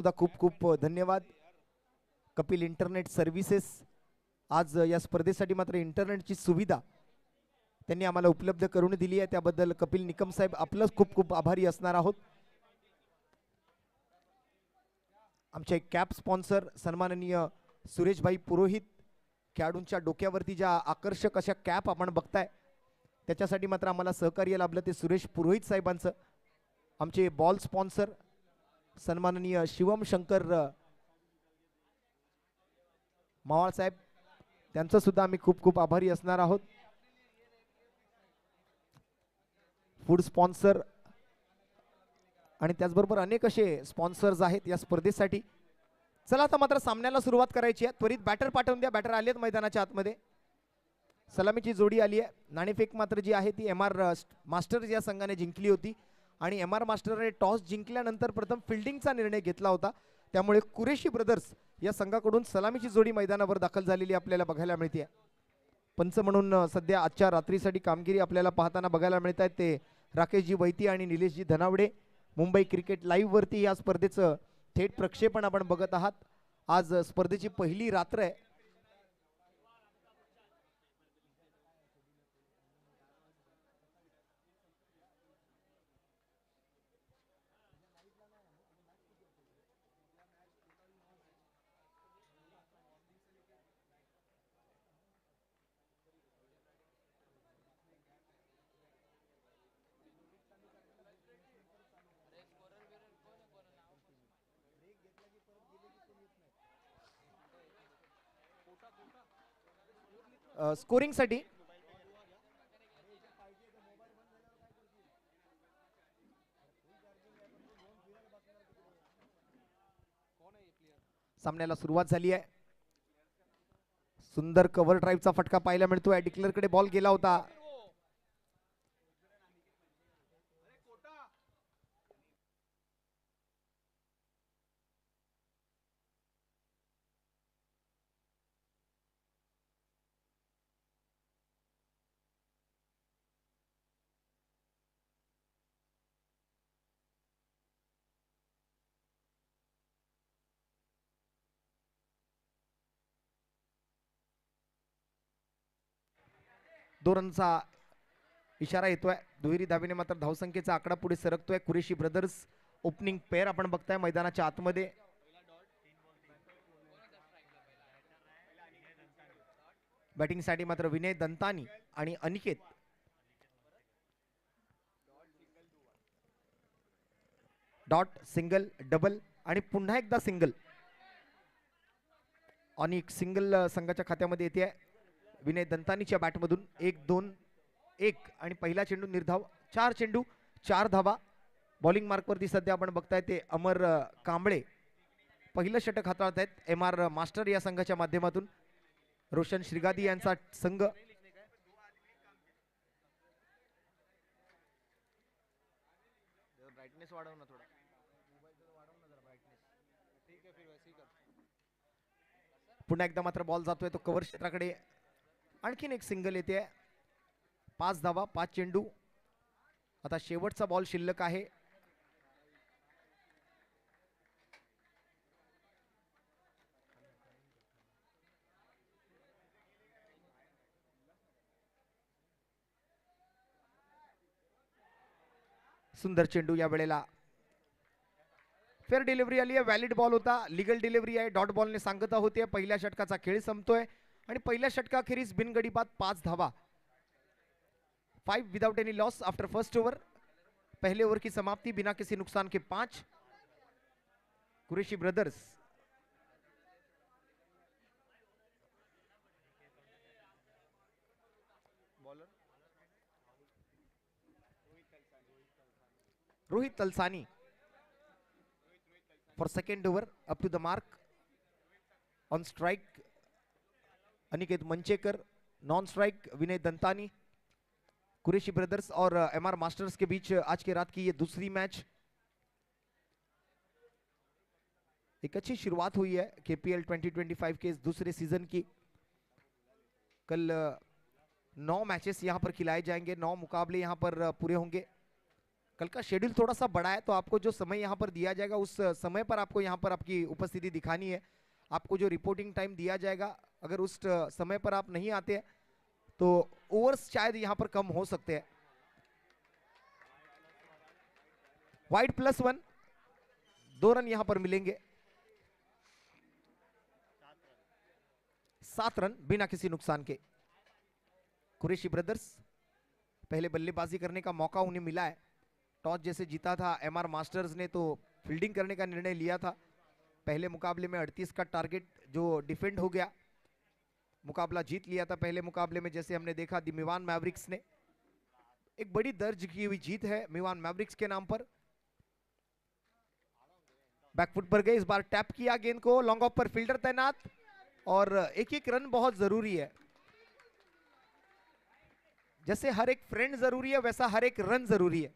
सुद्धा खूप खूप धन्यवाद. कपिल इंटरनेट सर्व्हिसेस आज या स्पर्धेसाठी मात्र इंटरनेटची सुविधा त्यांनी आम्हाला उपलब्ध करून दिली आहे, त्याबद्दल कपिल निकम साहेब आपलंच खूप खूप आभारी असणार आहोत. आमचे कॅप स्पॉन्सर सन्माननीय सुरेशभाई पुरोहित, खेळाडूंच्या डोक्यावरती ज्या आकर्षक अशा कॅप आपण बघताय त्याच्यासाठी मात्र आम्हाला सहकार्य लाभलं ते सुरेश पुरोहित साहेबांचं. आमचे बॉल स्पॉन्सर सन्माननीय शिवम शंकर मावाळ साहेब, त्यांचं सुद्धा आम्ही खूप खूप आभारी असणार आहोत. फूड स्पॉन्सर आणि त्याचबरोबर अनेक असे स्पॉन्सर्स आहेत या स्पर्धेसाठी. चला आता मात्र सामन्याला सुरुवात करायची आहे. त्वरित बॅटर पाठवून द्या. बॅटर आलेत मैदानाच्या आतमध्ये. सलामीची जोडी आली आहे. नाणेफेक मात्र जी आहे ती MR मास्टर्स या संघाने जिंकली होती आणि MR मास्टरने टॉस जिंकल्यानंतर प्रथम फिल्डिंगचा निर्णय घेतला होता, त्यामुळे कुरेशी ब्रदर्स या संघाकडून सलामीची जोडी मैदानावर दाखल झालेली आपल्याला बघायला मिळते. पंच म्हणून सध्या आजच्या रात्रीसाठी कामगिरी आपल्याला पाहताना बघायला मिळत आहेत ते राकेशजी वैती आणि निलेशजी धनावडे. मुंबई क्रिकेट लाईव्ह वरती या स्पर्धेचं थेट प्रक्षेपण आपण बघत आहात. आज स्पर्धेची पहिली रात्र आहे. स्कोरिंगसाठी सामन्याला सुरुवात झाली आहे. सुंदर कव्हर ड्राईव्हचा फटका पाहायला मिळतोय. डिक्लेअर कडे बॉल गेला होता. दोरांचा इशारा येतोय. दुहेरी धावेने मात्र धावसंख्येचा आकडा पुढे सरकतोय. कुरेशी ब्रदर्स ओपनिंग पेअर आपण बघताय मैदानाच्या आतमध्ये. बॅटिंगसाठी मात्र विनय दंतानी आणि अनिकेत. डॉट, सिंगल, डबल आणि पुन्हा एकदा सिंगल. आणि एक सिंगल संघाच्या खात्यामध्ये येते विनय दंतानीच्या बॅटमधून. 1-2-1 आणि पहिला चेंडू निर्धाव. 4 चेंडू 4 धावा. बॉलिंग मार्कवरती सध्या आपण बघताय ते अमर कांबळे पहिलं षटक हाताळत आहेत MR मास्टर या संघाच्या माध्यमातून. रोशन श्रीगादी यांचा संघ. ब्राईटनेस वाढव ना थोडा. पुन्हा एकदा मात्र बॉल जातोय तो कव्हर क्षेत्राकडे. आणखीन एक सिंगल येते. 5 धावा 5 चेंडू. आता शेवटचा बॉल शिल्लक आहे. सुंदर चेंडू या वेळेला. फेअर डिलिव्हरी आली आहे. व्हॅलिड बॉल होता. लिगल डिलिव्हरी आहे. डॉट बॉलने सांगता होते. पहिल्या षटकाचा खेळ संपतोय आणि पहिल्या षटकाखेरीज बिनगडी बाद 5 धावा. 5 without any loss after first over. पहले ओवर की समाप्ति बिना किसी नुकसान के 5. Qureshi brothers bowler Rohit Talsani for second over up to the mark. On strike Aniket Manchekar. Non strike Vinay Dantani. Qureshi brothers और MR मास्टर्स के बीच आज के रात की ये दूसरी मैच. एक अच्छी शुरुआत हुई है KPL 2025 के इस दूसरे सीजन की. कल 9 मैचेस यहां पर खिलाए जाएंगे. 9 मुकाबले यहां पर पूरे होंगे. कल का शेड्यूल थोड़ा सा बड़ा है, तो आपको जो समय यहाँ पर दिया जाएगा उस समय पर आपको यहाँ पर आपकी उपस्थिति दिखानी है। आपको जो रिपोर्टिंग टाइम दिया जाएगा, अगर उस समय पर आप नहीं आते हैं तो ओवर्स शायद यहाँ पर कम हो सकते हैं। वाइड +1, 2 रन यहाँ पर मिलेंगे। 7 रन बिना किसी नुकसान के। कुरैशी ब्रदर्स पहले बल्लेबाजी करने का मौका उन्हें मिला है। टॉस जैसे जीता था MR मास्टर्स ने तो फील्डिंग करने का निर्णय लिया था। पहले मुकाबले में 38 का टारगेट जो डिफेंड हो गया, मुकाबला जीत लिया था पहले मुकाबले में। जैसे हमने देखा दी मिवान मैवरिक्स ने, एक बड़ी दर्ज की हुई जीत है मिवान मैवरिक्स के नाम पर। बैकफुट पर गए, इस बार टैप किया गेंद को, लॉन्ग ऑफ पर फील्डर तैनात, और एक एक रन बहुत जरूरी है। जैसे हर एक फ्रेंड जरूरी है, वैसा हर एक रन जरूरी है।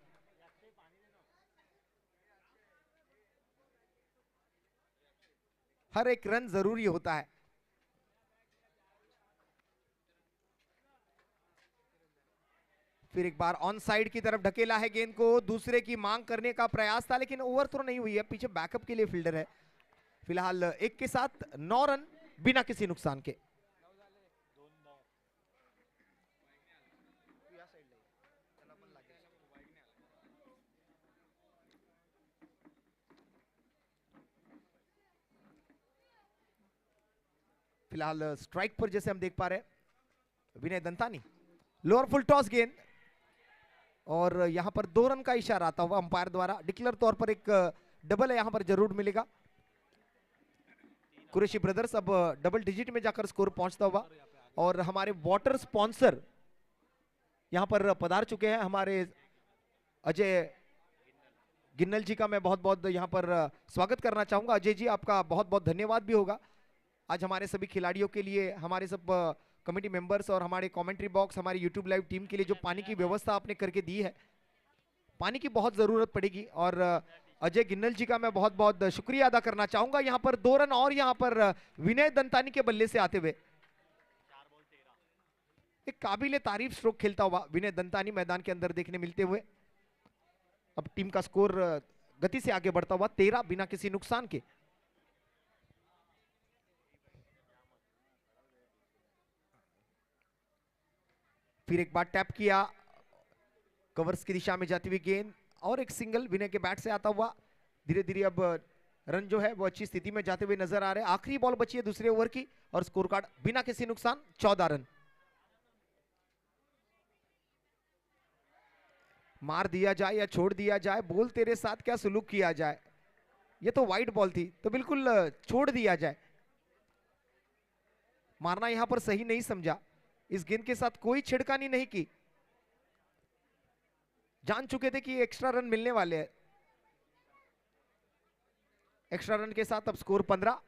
हर एक रन जरूरी होता है। फिर एक बार ऑन साइड की तरफ ढकेला है गेंद को, दूसरे की मांग करने का प्रयास था लेकिन ओवर थ्रो नहीं हुई है। पीछे बैकअप के लिए फील्डर है। फिलहाल 1 के साथ 9 रन बिना किसी नुकसान के। फिलहाल स्ट्राइक पर जैसे हम देख पा रहे हैं विनय दंतानी, लोअर फुल टॉस गेंद, और यहां पर 2 रन का इशारा आता हुआ अंपायर द्वारा। डिक्लेयर तौर पर एक डबल है, यहां पर जरूर मिलेगा। कुरैशी ब्रदर्स अब डबल डिजिट में जाकर स्कोर पहुंचता हुआ, और हमारे वाटर स्पॉन्सर यहां पर पधार चुके हैं। हमारे अजय गिन्नल जी का मैं बहुत बहुत यहां पर स्वागत करना चाहूंगा। अजय जी, आपका बहुत बहुत धन्यवाद भी होगा। आज हमारे सभी खिलाड़ियों के लिए, हमारे सब कमेटी मेंबर्स और हमारे कमेंट्री बॉक्स, हमारी यूट्यूब लाइव टीम के लिए जो पानी की व्यवस्था आपने करके दी है, पानी की बहुत जरूरत पड़ेगी। और अजय गिन्नल जी का मैं बहुत बहुत शुक्रिया अदा करना चाहूंगा। यहाँ पर 2 रन और यहाँ पर विनय दंतानी के बल्ले से आते हुए एक काबिले तारीफ स्ट्रोक खेलता हुआ विनय दंतानी मैदान के अंदर देखने मिलते हुए अब टीम का स्कोर गति से आगे बढ़ता हुआ 13 बिना किसी नुकसान के। फिर एक बार टैप किया, कवर्स की दिशा में जाती हुई गेंद, और एक सिंगल विनय के बैट से आता हुआ। धीरे धीरे अब रन जो है वो अच्छी स्थिति में जाते हुए नजर आ रहे हैं। आखिरी बॉल बची है दूसरे ओवर की, और स्कोर कार्ड बिना किसी नुकसान 14 रन। मार दिया जाए या छोड़ दिया जाए, बोल तेरे साथ क्या सुलूक किया जाए। ये तो वाइड बॉल थी, तो बिल्कुल छोड़ दिया जाए। मारना यहां पर सही नहीं समझा। इस गेंद के साथ कोई छिड़कानी नहीं की, जान चुके थे कि एक्स्ट्रा रन मिलने वाले हैं। एक्स्ट्रा रन के साथ अब स्कोर 15।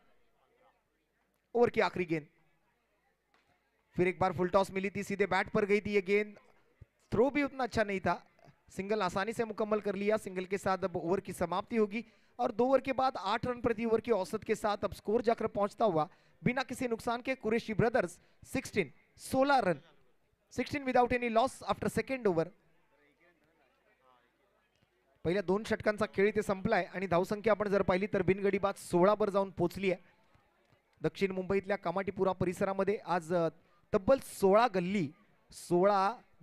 ओवर की आखिरी गेंद, फिर एक बार फुल टॉस मिली थी, सीधे बैट पर गई थी ये गेंद। थ्रो भी उतना अच्छा नहीं था, सिंगल आसानी से मुकम्मल कर लिया। सिंगल के साथ अब ओवर की समाप्ति होगी, और 2 ओवर के बाद 8 रन प्रति ओवर की औसत के साथ अब स्कोर जाकर पहुंचता हुआ बिना किसी नुकसान के Qureshi brothers 16 run, 16 without any loss after second over. पहिल्या 2 षटकांचा खेळ इथे संपलाय आणि धावसंख्या आपण जर पाहिली तर बिनगडी बाद 16 वर जाऊन पोहोचली आहे. दक्षिण मुंबईतल्या कामाटीपुरा परिसरामध्ये आज तब्बल 16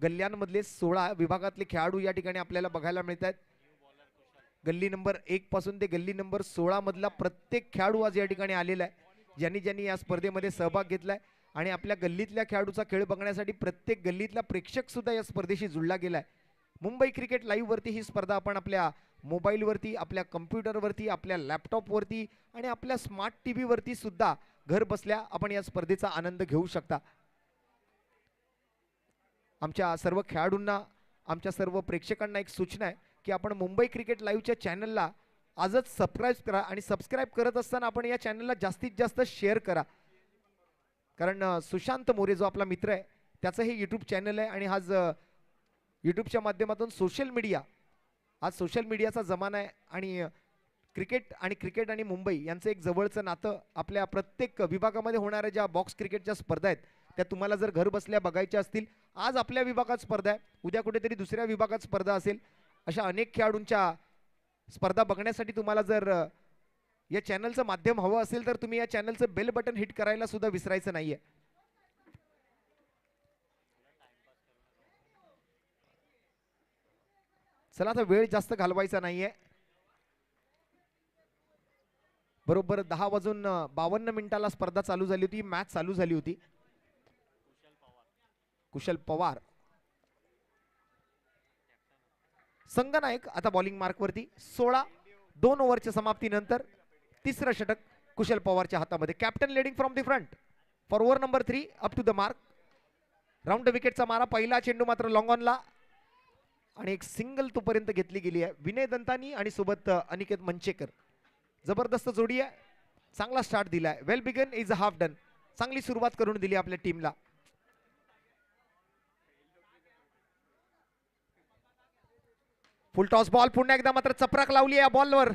गल्ल्यांमधले 16 विभागातले खेळाडू या ठिकाणी आपल्याला बघायला मिळतात. गल्ली नंबर 1 पासून ते गल्ली नंबर 16 मधला प्रत्येक खेळाडू आज या ठिकाणी आलेला आहे. ज्यांनी या स्पर्धेमध्ये सहभाग घेतलाय आणि आपल्या गल्लीतल्या खेळाडूचा खेळ बघण्यासाठी प्रत्येक गल्लीतला प्रेक्षक सुद्धा या स्पर्धेशी जुळला गेलाय. मुंबई क्रिकेट लाईव्ह वरती ही स्पर्धा आपण आपल्या मोबाईल वरती, आपल्या कॉम्प्युटर वरती, आपल्या लॅपटॉप वरती आणि आपल्या स्मार्ट टीव्ही वरती सुद्धा घर बसल्या आपण या स्पर्धेचा आनंद घेऊ शकता. आमच्या सर्व खेळाडूंना, आमच्या सर्व प्रेक्षकांना एक सूचना आहे की आपण मुंबई क्रिकेट लाईव्हच्या चॅनलला आजच सबस्क्राइब करा आणि सबस्क्राइब करत असताना आपण या चॅनलला जास्तीत जास्त शेअर करा. कारण सुशांत मोरे जो आपला मित्र आहे त्याचं हे यूट्यूब चॅनल आहे आणि आज यूट्यूबच्या माध्यमातून सोशल मीडियाचा जमाना आहे आणि क्रिकेट आणि मुंबई यांचं एक जवळचं नातं आपल्या प्रत्येक विभागामध्ये होणाऱ्या ज्या बॉक्स क्रिकेटच्या स्पर्धा आहेत त्या तुम्हाला जर घर बसल्या बघायच्या असतील, आज आपल्या विभागात स्पर्धा आहे, उद्या कुठेतरी दुसऱ्या विभागात स्पर्धा असेल, अशा अनेक खेळाडूंच्या स्पर्धा बघण्यासाठी तुम्हाला जर या चॅनलचं माध्यम हवं असेल तर तुम्ही या चॅनलचं बेल बटन हिट करायला सुद्धा विसरायचं नाहीये. चला आता वेळ जास्त घालवायचा नाहीये. बरोबर 10:52 स्पर्धा चालू झाली होती, मॅच चालू झाली होती. कुशल पवार संघनायक आता बॉलिंग मार्क वरती. 16 2 ओव्हरच्या समाप्तीनंतर तिसरं षटक कुशल पवारच्या हातामध्ये. Captain leading from the front for over number 3 up to the mark. Round विकेटचा मारा. पहिला चेंडू मात्र लॉंग ऑनला आणि एक सिंगल तोपर्यंत घेतली गेली आहे. विनय दंतानी आणि सोबत अनिकेत मंचेकर. जबरदस्त जोडी आहे. चांगला स्टार्ट दिलाय. Well begun is a half done. चांगली सुरुवात करून दिली आपल्या टीमला. Full toss ball. पुन्हा एकदा मात्र चपराक लावली या बॉलवर.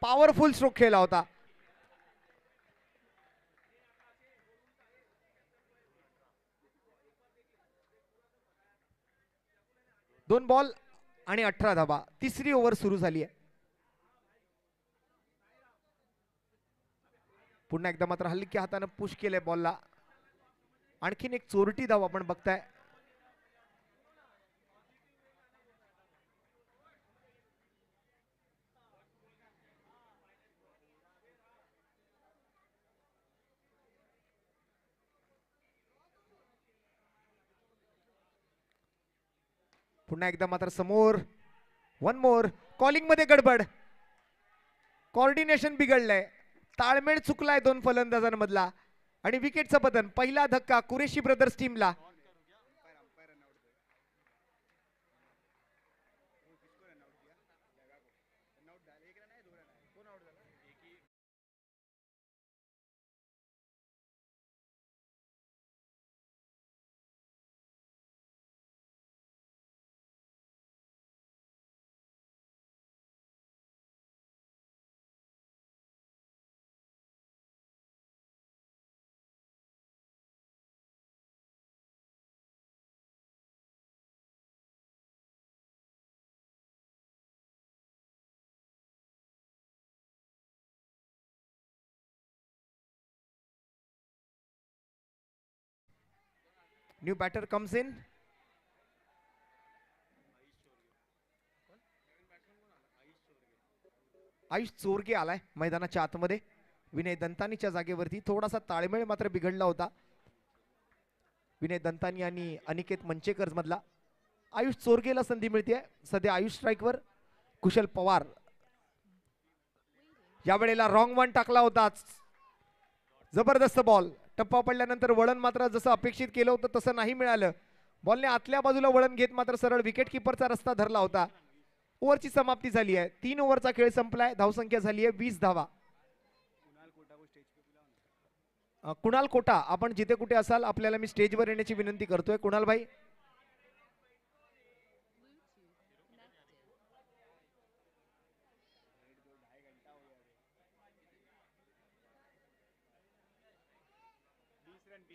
पॉवरफुल स्ट्रोक खेळला होता. दोन बॉल आणि 18 धाबा. तिसरी ओव्हर सुरू झाली आहे. पुन्हा एकदा मात्र हलक्या हाताने पुश केलंय बॉलला. आणखीन एक चोरटी धाव आपण बघताय. पुन्हा एकदा मात्र समोर. One more. कॉलिंग मध्ये गडबड. कोऑर्डिनेशन बिघडलंय. ताळमेळ चुकलाय दोन फलंदाजांमधला आणि विकेटचं पतन. पहिला धक्का कुरेशी ब्रदर्स टीमला. New batter comes in. Ayush Chorge आलाय मैदानाच्या आतमध्ये. विनय दंतानीच्या जागेवरती. थोडासा ताळमेळ मात्र बिघडला होता विनय दंतानी आणि अनिकेत मंचेकर मधला. आयुष चोरगेला संधी मिळते. सध्या आयुष स्ट्राईकवर. कुशल पवार यावेळेला रॉंग वन टाकला होता. जबरदस्त बॉल. टप्पा पडल्यानंतर वळण मात्र जसं अपेक्षित केलं होतं तसं नाही मिळालं. बॉलने आतल्या बाजूला वळण घेत मात्र सरळ विकेट किपरचा रस्ता धरला होता. ओव्हरची समाप्ती झाली आहे. 3 ओव्हरचा खेळ संपलाय. धावसंख्या झाली आहे 20 धावा. कुणाल कोटा आपण जिथे कुठे असाल आपल्याला मी स्टेजवर येण्याची विनंती करतोय. कुणाल भाई.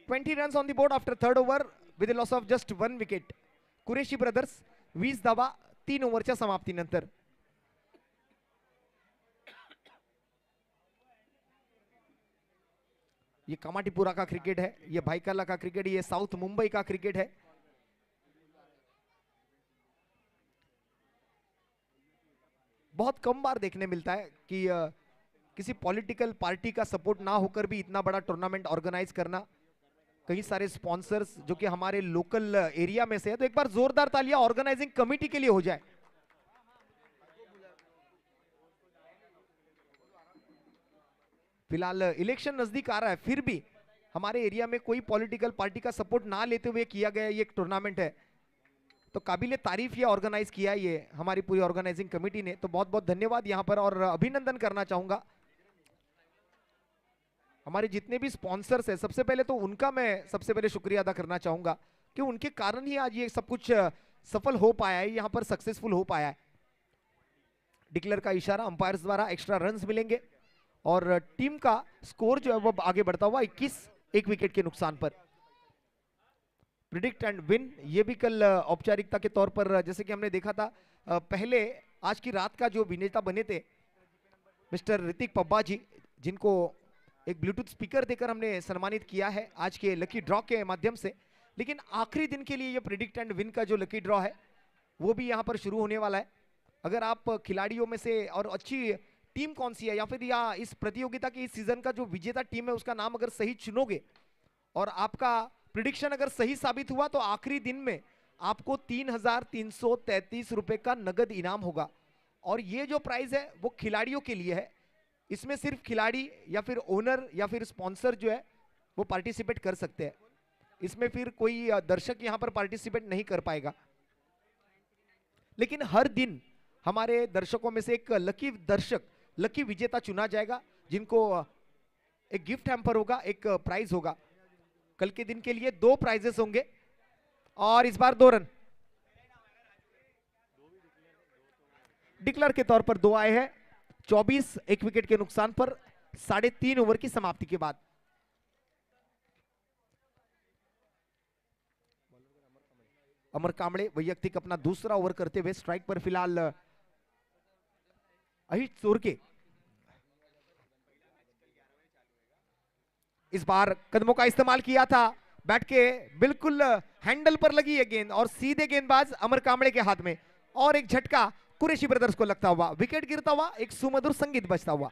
Twenty runs on the board after third over with the loss of just 1 wicket. Qureshi brothers 20 धावा 3 ओव्हरच्या समाप्तीनंतर. ये कमाटीपुरा का क्रिकेट है, ये भाईकाला का क्रिकेट, ये साउथ मुंबई का क्रिकेट है. बहुत कम बार देखने मिलता है कि किसी पॉलिटिकल पार्टी का सपोर्ट ना होकर भी इतना बड़ा टूर्नामेंट ऑर्गेनाइज करना. कई सारे स्पॉन्सर्स जो कि हमारे लोकल एरिया में से है. तो एक बार जोरदार तालियां ऑर्गेनाइजिंग कमेटी के लिए हो जाए. फिलहाल इलेक्शन नजदीक आ रहा है, फिर भी हमारे एरिया में कोई पॉलिटिकल पार्टी का सपोर्ट ना लेते हुए किया गया ये एक टूर्नामेंट है. तो काबिले तारीफ ये ऑर्गेनाइज किया ये हमारी पूरी ऑर्गेनाइजिंग कमेटी ने. तो बहुत बहुत धन्यवाद यहाँ पर और अभिनंदन करना चाहूंगा. हमारे जितने भी स्पॉन्सर्स है सबसे पहले तो उनका मैं सबसे पहले शुक्रिया अदा करना चाहूंगा कि उनके कारण ही आज ये सब कुछ सफल हो पाया है, यहाँ पर सक्सेसफुल हो पाया है. डिक्लेयर का इशारा अंपायर्स द्वारा. एक्स्ट्रा रन्स मिलेंगे और टीम का स्कोर जो है वो आगे बढ़ता हुआ 21 एक विकेट के नुकसान पर. प्रिडिक्ट एंड विन ये भी कल औपचारिकता के तौर पर जैसे कि हमने देखा था पहले आज की रात का जो विजेता बने थे मिस्टर ऋतिक पब्बा जी, जिनको एक ब्लूटूथ स्पीकर देकर हमने सम्मानित किया है आज के लकी ड्रॉ के माध्यम से। लेकिन आखिरी दिन के लिए ये प्रिडिक्ट एंड विन का जो लकी ड्रॉ है वो भी यहाँ पर शुरू होने वाला है। अगर आप खिलाड़ियों में से और अच्छी टीम कौन सी है या फिर या इस प्रतियोगिता की इस सीजन का जो विजेता टीम है उसका नाम अगर सही चुनोगे और आपका प्रिडिक्शन अगर सही साबित हुआ तो आखिरी दिन में आपको 3,333 रुपए का नगद इनाम होगा। और ये जो प्राइज है वो खिलाड़ियों के लिए है, इसमें सिर्फ खिलाड़ी या फिर ओनर या फिर स्पॉन्सर जो है वो पार्टिसिपेट कर सकते हैं, इसमें फिर कोई दर्शक यहां पर पार्टिसिपेट नहीं कर पाएगा। लेकिन हर दिन हमारे दर्शकों में से एक लकी दर्शक, लकी विजेता चुना जाएगा, जिनको एक गिफ्ट हैम्पर होगा, एक प्राइज होगा। कल के दिन के लिए 2 प्राइजेस होंगे और इस बार 2 रन डिक्लेयर के तौर पर 2 आए हैं। 24 एक विकेट के नुकसान पर 3.5 ओवर की समाप्ति के बाद। अमर कांबळे वैयक्तिक अपना दूसरा ओवर करते हुए स्ट्राइक पर फिलहाल अहित सोरके। इस बार कदमों का इस्तेमाल किया था, बैट के बिल्कुल हैंडल पर लगी है गेंद और सीधे गेंदबाज अमर कांबळे के हाथ में और एक झटका कुरैशी ब्रदर्स को लगता हुआ, विकेट गिरता हुआ, एक सुमधुर संगीत बजता हुआ।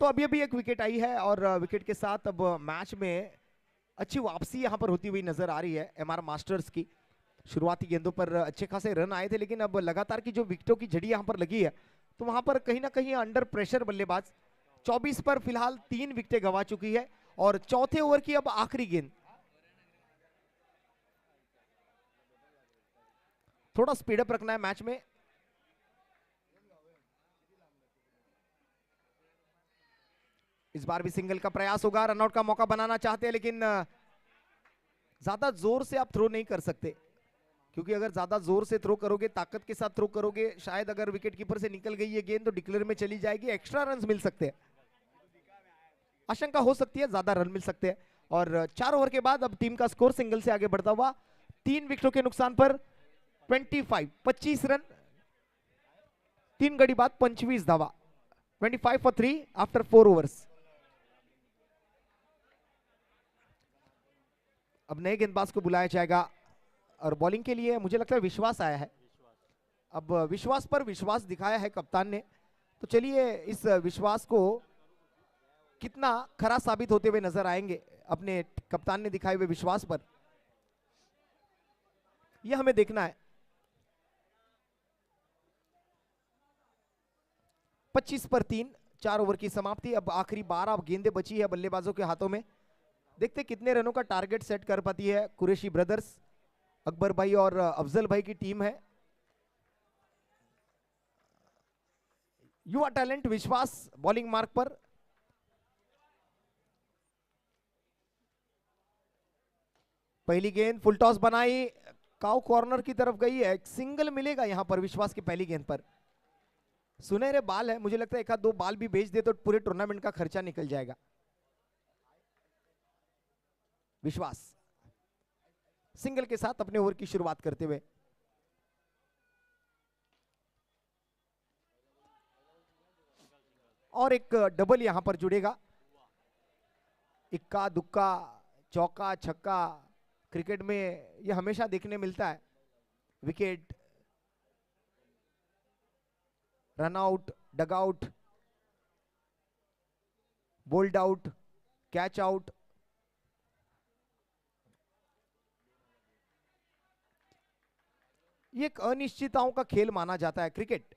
तो अभी अभी एक विकेट आई है और विकेट के साथ अब मैच में अच्छी वापसी यहां पर होती हुई नजर आ रही है एमआर मास्टर्स की। शुरुआती गेंदों पर अच्छे खासे रन आए थे, लेकिन अब लगातार की जो विकेटों की झड़ी यहां पर लगी है तो वहां पर कहीं ना कहीं अंडर प्रेशर बल्लेबाज 24 पर फिलहाल 3 विकेटें गंवा चुकी है और चौथे ओवर की अब आखिरी गेंद। थोड़ा स्पीडअप रखना है मैच में। इस बार भी सिंगल का प्रयास होगा, रनआउट का मौका बनाना चाहते हैं लेकिन ज्यादा जोर से आप थ्रो नहीं कर सकते, क्योंकि अगर ज्यादा जोर से थ्रो करोगे, ताकत के साथ थ्रो करोगे, शायद अगर विकेट कीपर से निकल गई ये गेंद तो डिक्लेयर में चली जाएगी, एक्स्ट्रा रन मिल सकते हैं, आशंका हो सकती है ज्यादा रन मिल सकते हैं। और 4 ओवर के बाद अब टीम का स्कोर सिंगल से आगे बढ़ता हुआ 3 विकेटों के नुकसान पर 25 रन, 3 गड़ी बाद 25 धावा, 25 फॉर 3 आफ्टर 4 ओवर्स। अब नए गेंदबाज को बुलाया जाएगा और बॉलिंग के लिए मुझे लगता है विश्वास आया है। अब विश्वास पर विश्वास दिखाया है कप्तान ने, तो चलिए इस विश्वास को कितना खरा साबित होते हुए नजर आएंगे अपने कप्तान ने दिखाए हुए विश्वास पर, यह हमें देखना है। 25 पर 3, 4 ओवर की समाप्ति। अब आखिरी 12 गेंदें बची है बल्लेबाजों के हाथों में, देखते कितने रनों का टारगेट सेट कर पाती है कुरैशी ब्रदर्स। अकबर भाई और अफजल भाई की टीम है। युवा टैलेंट विश्वास बॉलिंग मार्क पर, पहली गेंद फुल टॉस बनाई, काउ कॉर्नर की तरफ गई है, सिंगल मिलेगा यहां पर विश्वास की पहली गेंद पर। सुनहरे बाल है, मुझे लगता है 1-2 बाल भी बेच दे तो पूरे टूर्नामेंट का खर्चा निकल जाएगा। विश्वास सिंगल के साथ अपने ओवर की शुरुआत करते हुए और एक डबल यहां पर जुड़ेगा। इक्का दुक्का, चौका छक्का, क्रिकेट में ये हमेशा देखने मिलता है। Wicket, run out, dugout, bowled out, catch out. ये एक अनिश्चितताओं का खेल माना जाता है cricket.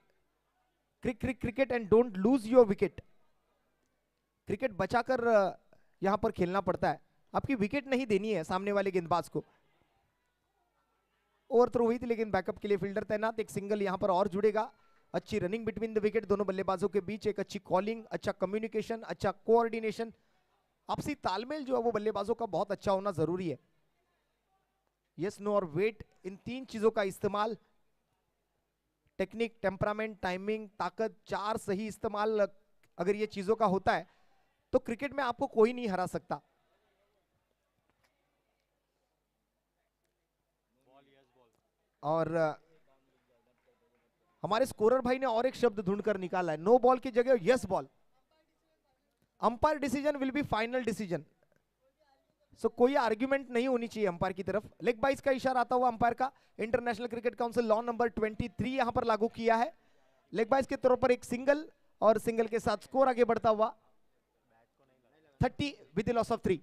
Cricket and don't lose your wicket. Cricket बचाकर यहां पर खेलना पड़ता है, आपकी विकेट नहीं देनी है सामने वाले गेंदबाज को। ओवर थ्रो हुई थी लेकिन बैकअप के लिए फील्डर तैनात, एक सिंगल यहां पर और जुड़ेगा। अच्छी रनिंग बिटवीन द विकेट दोनों बल्लेबाजों के बीच, एक अच्छी कॉलिंग, अच्छा कम्युनिकेशन, अच्छा कोऑर्डिनेशन, आपसी तालमेल जो है वो बल्लेबाजों का बहुत अच्छा होना जरूरी है। यस, नो और वेट, इन तीन चीजों का इस्तेमाल, टेक्निक, टेम्परामेंट, टाइमिंग, ताकत, चार सही इस्तेमाल अगर ये चीजों का होता है तो क्रिकेट में आपको कोई नहीं हरा सकता। और हमारे स्कोरर भाई ने और एक शब्द ढूंढकर निकाला है, नो बॉल की जगह yes ball. Umpire decision will be final decision. So कोई आर्ग्यूमेंट नहीं होनी चाहिए अंपायर की तरफ। लेग बाइस का इशारा आता हुआ अंपायर का, international cricket council law number 23 यहां पर लागू किया है। लेग बाइस के तौर पर एक सिंगल, और सिंगल के साथ स्कोर आगे बढ़ता हुआ 30 विद लॉस ऑफ 3।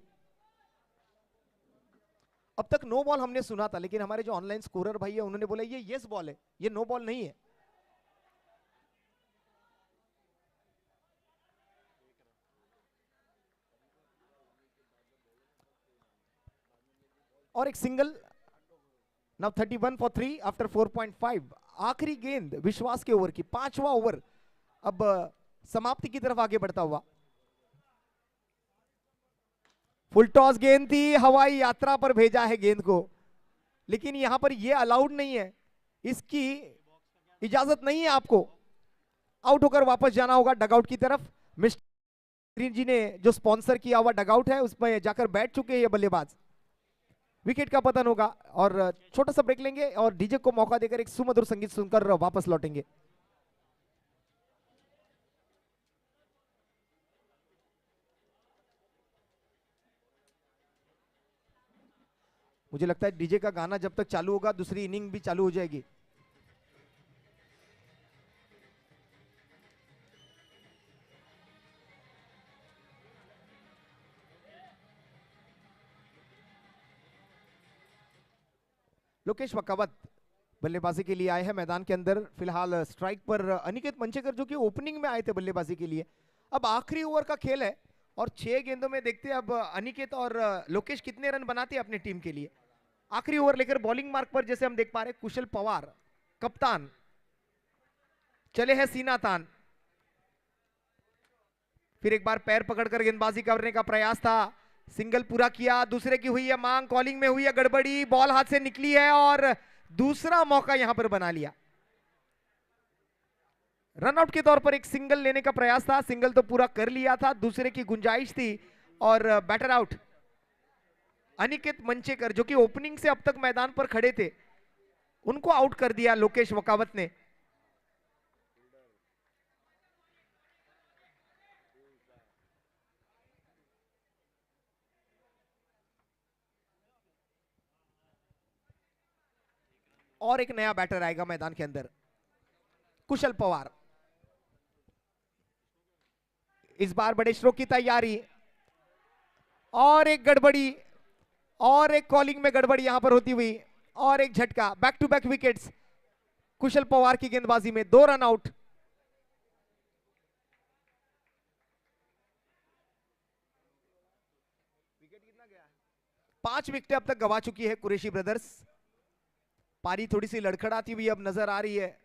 अब तक नो बॉल हमने सुना था, लेकिन हमारे जो ऑनलाइन स्कोरर भाई है उन्होंने बोला ये यस बॉल है, ये नो बॉल नहीं है। और एक सिंगल, नाउ 31 फॉर 3 आफ्टर 4.5। आखिरी गेंद विश्वास के ओवर की, पांचवा ओवर अब समाप्ति की तरफ आगे बढ़ता हुआ। फुल टॉस गेंद थी, हवाई यात्रा पर भेजा है गेंद को, लेकिन यहां पर यह अलाउड नहीं है, इसकी इजाजत नहीं है आपको। आउट होकर वापस जाना होगा डगआउट की तरफ। मिस्टर जी ने जो स्पॉन्सर किया हुआ डगआउट है उसमें जाकर बैठ चुके हैं ये बल्लेबाज। विकेट का पतन होगा और छोटा सा ब्रेक लेंगे और डीजे को मौका देकर एक सुमधुर संगीत सुनकर वापस लौटेंगे। मुझे लगता है डीजे का गाना जब तक चालू होगा दूसरी इनिंग भी चालू हो जाएगी। लोकेश वकावत बल्लेबाजी के लिए आए हैं मैदान के अंदर। फिलहाल स्ट्राइक पर अनिकेत मंचेकर जो कि ओपनिंग में आए थे बल्लेबाजी के लिए। अब आखिरी ओवर का खेल है और 6 गेंदों में देखते हैं अब अनिकेत और लोकेश कितने रन बनाते हैं अपनी टीम के लिए। आखिरी ओवर लेकर बॉलिंग मार्क पर जैसे हम देख पा रहे हैं कुशल पवार कप्तान चले हैं सीना तान। फिर एक बार पैर पकड़कर गेंदबाजी करने का प्रयास था, सिंगल पूरा किया, दूसरे की हुई है मांग, कॉलिंग में हुई है गड़बड़ी, बॉल हाथ से निकली है और दूसरा मौका यहां पर बना लिया। रनआउट के तौर पर एक सिंगल लेने का प्रयास था, सिंगल तो पूरा कर लिया था, दूसरे की गुंजाइश थी और बैटर आउट। अनिकेत मंचेकर जो कि ओपनिंग से अब तक मैदान पर खड़े थे उनको आउट कर दिया लोकेश वकावत ने। और एक नया बैटर आएगा मैदान के अंदर, कुशल पवार। इस बार बड़े स्ट्रोक की तैयारी और एक गड़बड़ी और एक कॉलिंग में गड़बड़ी यहां पर होती हुई और एक झटका। बैक टू बैक विकेट्स कुशल पवार की गेंदबाजी में, 2 रन आउट। विकेट कितना गया है? 5 विकेट अब तक गवा चुकी है कुरैशी ब्रदर्स। पारी थोड़ी सी लड़खड़ाती हुई अब नजर आ रही है।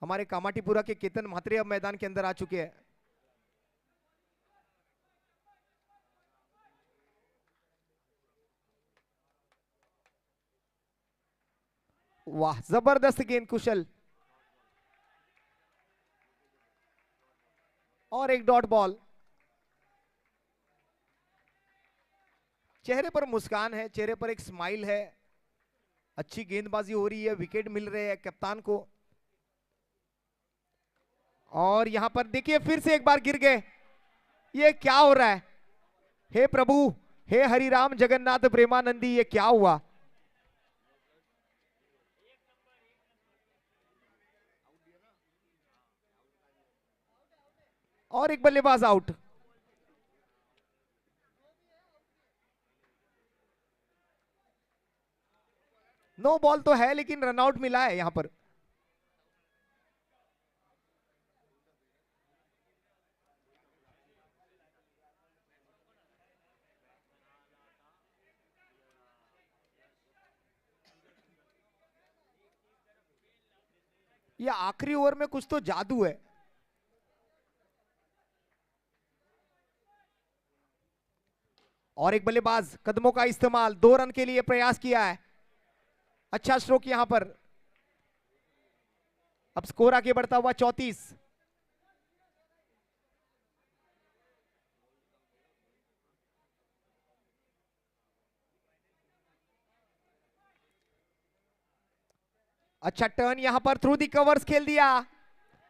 हमारे कामाटीपुरा के केतन म्हात्रे अब मैदान के अंदर आ चुके हैं। वाह, जबरदस्त गेंद कुशल, और एक डॉट बॉल। चेहरे पर मुस्कान है, चेहरे पर एक स्माइल है, अच्छी गेंदबाजी हो रही है, विकेट मिल रहे हैं कप्तान को। और यहां पर देखिए फिर से एक बार गिर गए, ये क्या हो रहा है? हे प्रभु, हे हरिराम जगन्नाथ प्रेमानंदी, ये क्या हुआ? और एक बल्लेबाज आउट। नो बॉल तो है, लेकिन रनआउट मिला है यहां पर। ये आखिरी ओवर में कुछ तो जादू है। और एक बल्लेबाज, कदमों का इस्तेमाल, 2 रन के लिए प्रयास किया है। अच्छा स्ट्रोक यहां पर। अब स्कोर आगे बढ़ता हुआ 34। अच्छा टर्न यहां पर, थ्रू दी कवर्स खेल दिया।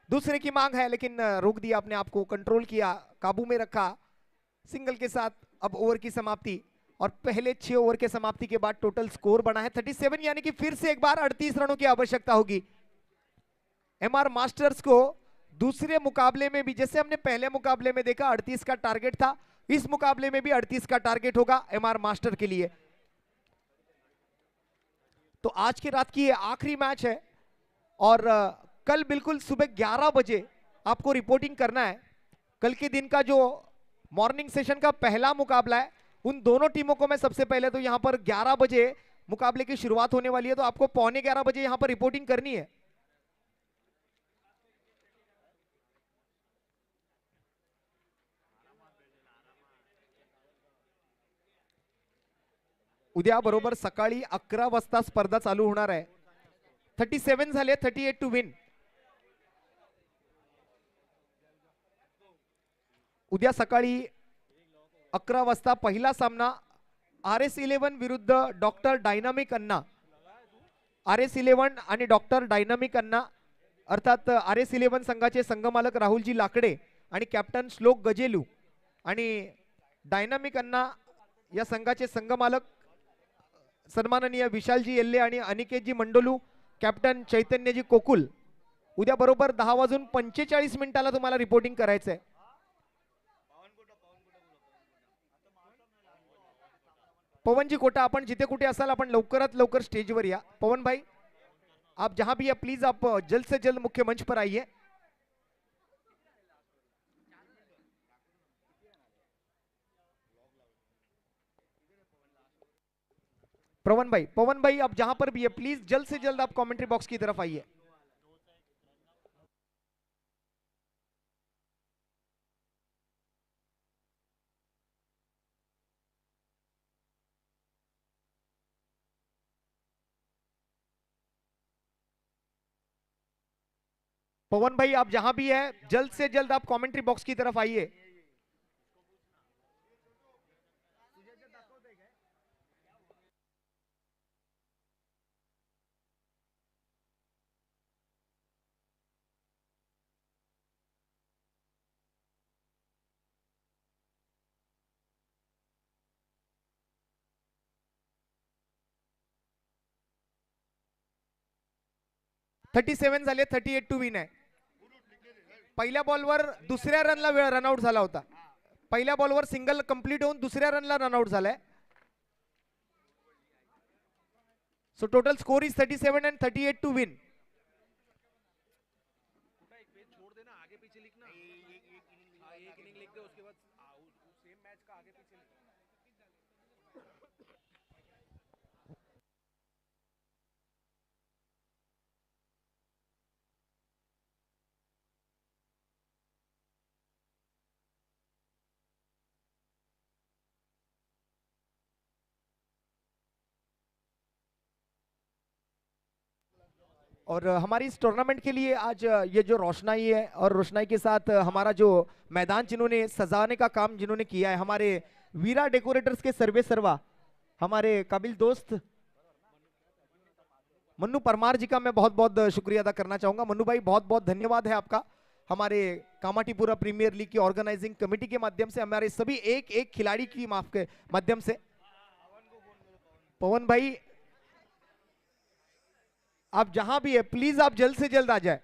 दूसरे की मांग है, लेकिन रोक दिया, अपने आप को कंट्रोल किया, काबू में रखा। सिंगल के साथ अब ओवर की समाप्ति। और पहले 6 ओवर के समाप्ति के बाद टोटल स्कोर बना है 37, यानी कि फिर से एक बार 38 रनों की आवश्यकता होगी। एमआर मास्टर्स को दूसरे मुकाबले में भी, जैसे हमने पहले मुकाबले में देखा 38 का टारगेट था, इस मुकाबले में भी 38 का टारगेट होगा एमआर मास्टर के लिए। तो आज की रात की ये आखिरी मैच है और कल बिल्कुल सुबह 11 बजे आपको रिपोर्टिंग करना है। कल के दिन का जो मॉर्निंग सेशन का पहला मुकाबला है, उन दोनों टीमों को मैं सबसे पहले तो यहां पर 11 बजे मुकाबले की शुरुआत होने वाली है, तो आपको 11:15 बजे यहां पर रिपोर्टिंग करनी है। उद्या बरोबर सकाळी 11 वाजता स्पर्धा चालू होणार आहे। 37 झाले, 38 टू विन। उद्या सकाळी 11 वाजता पहिला सामना RS11 विरुद्ध डॉक्टर डायनामिक अन्ना। RS11 आणि डॉक्टर डायनामिक अन्ना, अर्थात RS11 संघाचे संघमालक राहुलजी लाकडे आणि कॅप्टन श्लोक गजेलू, आणि डायनामिक अन्ना या संघाचे संघमालक सन्माननीय विशालजी येल्ले आणि अनिकेतजी मंडोलू, कॅप्टन चैतन्यजी कोकुल। उद्या बरोबर 10:45 तुम्हाला रिपोर्टिंग करायचं आहे। पवनजी कोटा, आपण जिथे कुठे असाल आपण लवकरात लवकर स्टेजवर या। पवन भाई, आप जहां भी है प्लीज आप जल्द से जल्द मुख्य मंच पर आइए। पवन भाई आप जहां पर भी है प्लीज जल्द से जल्द आप कमेंट्री बॉक्स की तरफ आइए। पवन भाई आप जहां भी है जल्द से जल्द आप कमेंट्री बॉक्स की तरफ आइए। थर्टी 37 झाले, 38 टू विन आहे। पहिल्या बॉलवर दुसऱ्या रनला रनआउट झाला होता। पहिल्या बॉलवर सिंगल कंप्लीट होऊन दुसऱ्या रनला रनआउट झालाय। So total score is 37 and 38 to win. और हमारी इस टूर्नामेंट के लिए आज ये जो रोशनाई है और रोशनाई के साथ हमारा जो मैदान जिन्होंने सजाने का काम जिन्होंने किया है, हमारे वीरा डेकोरेटर्स के सर्वे सर्वा हमारे काबिल दोस्त मन्नू परमार जी का मैं बहुत बहुत शुक्रिया अदा करना चाहूंगा। मन्नू भाई बहुत बहुत धन्यवाद है आपका। हमारे कामाटीपुरा प्रीमियर लीग की ऑर्गेनाइजिंग कमेटी के माध्यम से, हमारे सभी एक एक खिलाड़ी की माफ के माध्यम से। पवन भाई आप जहां भी है प्लीज आप जल्द से जल्द आ जाए।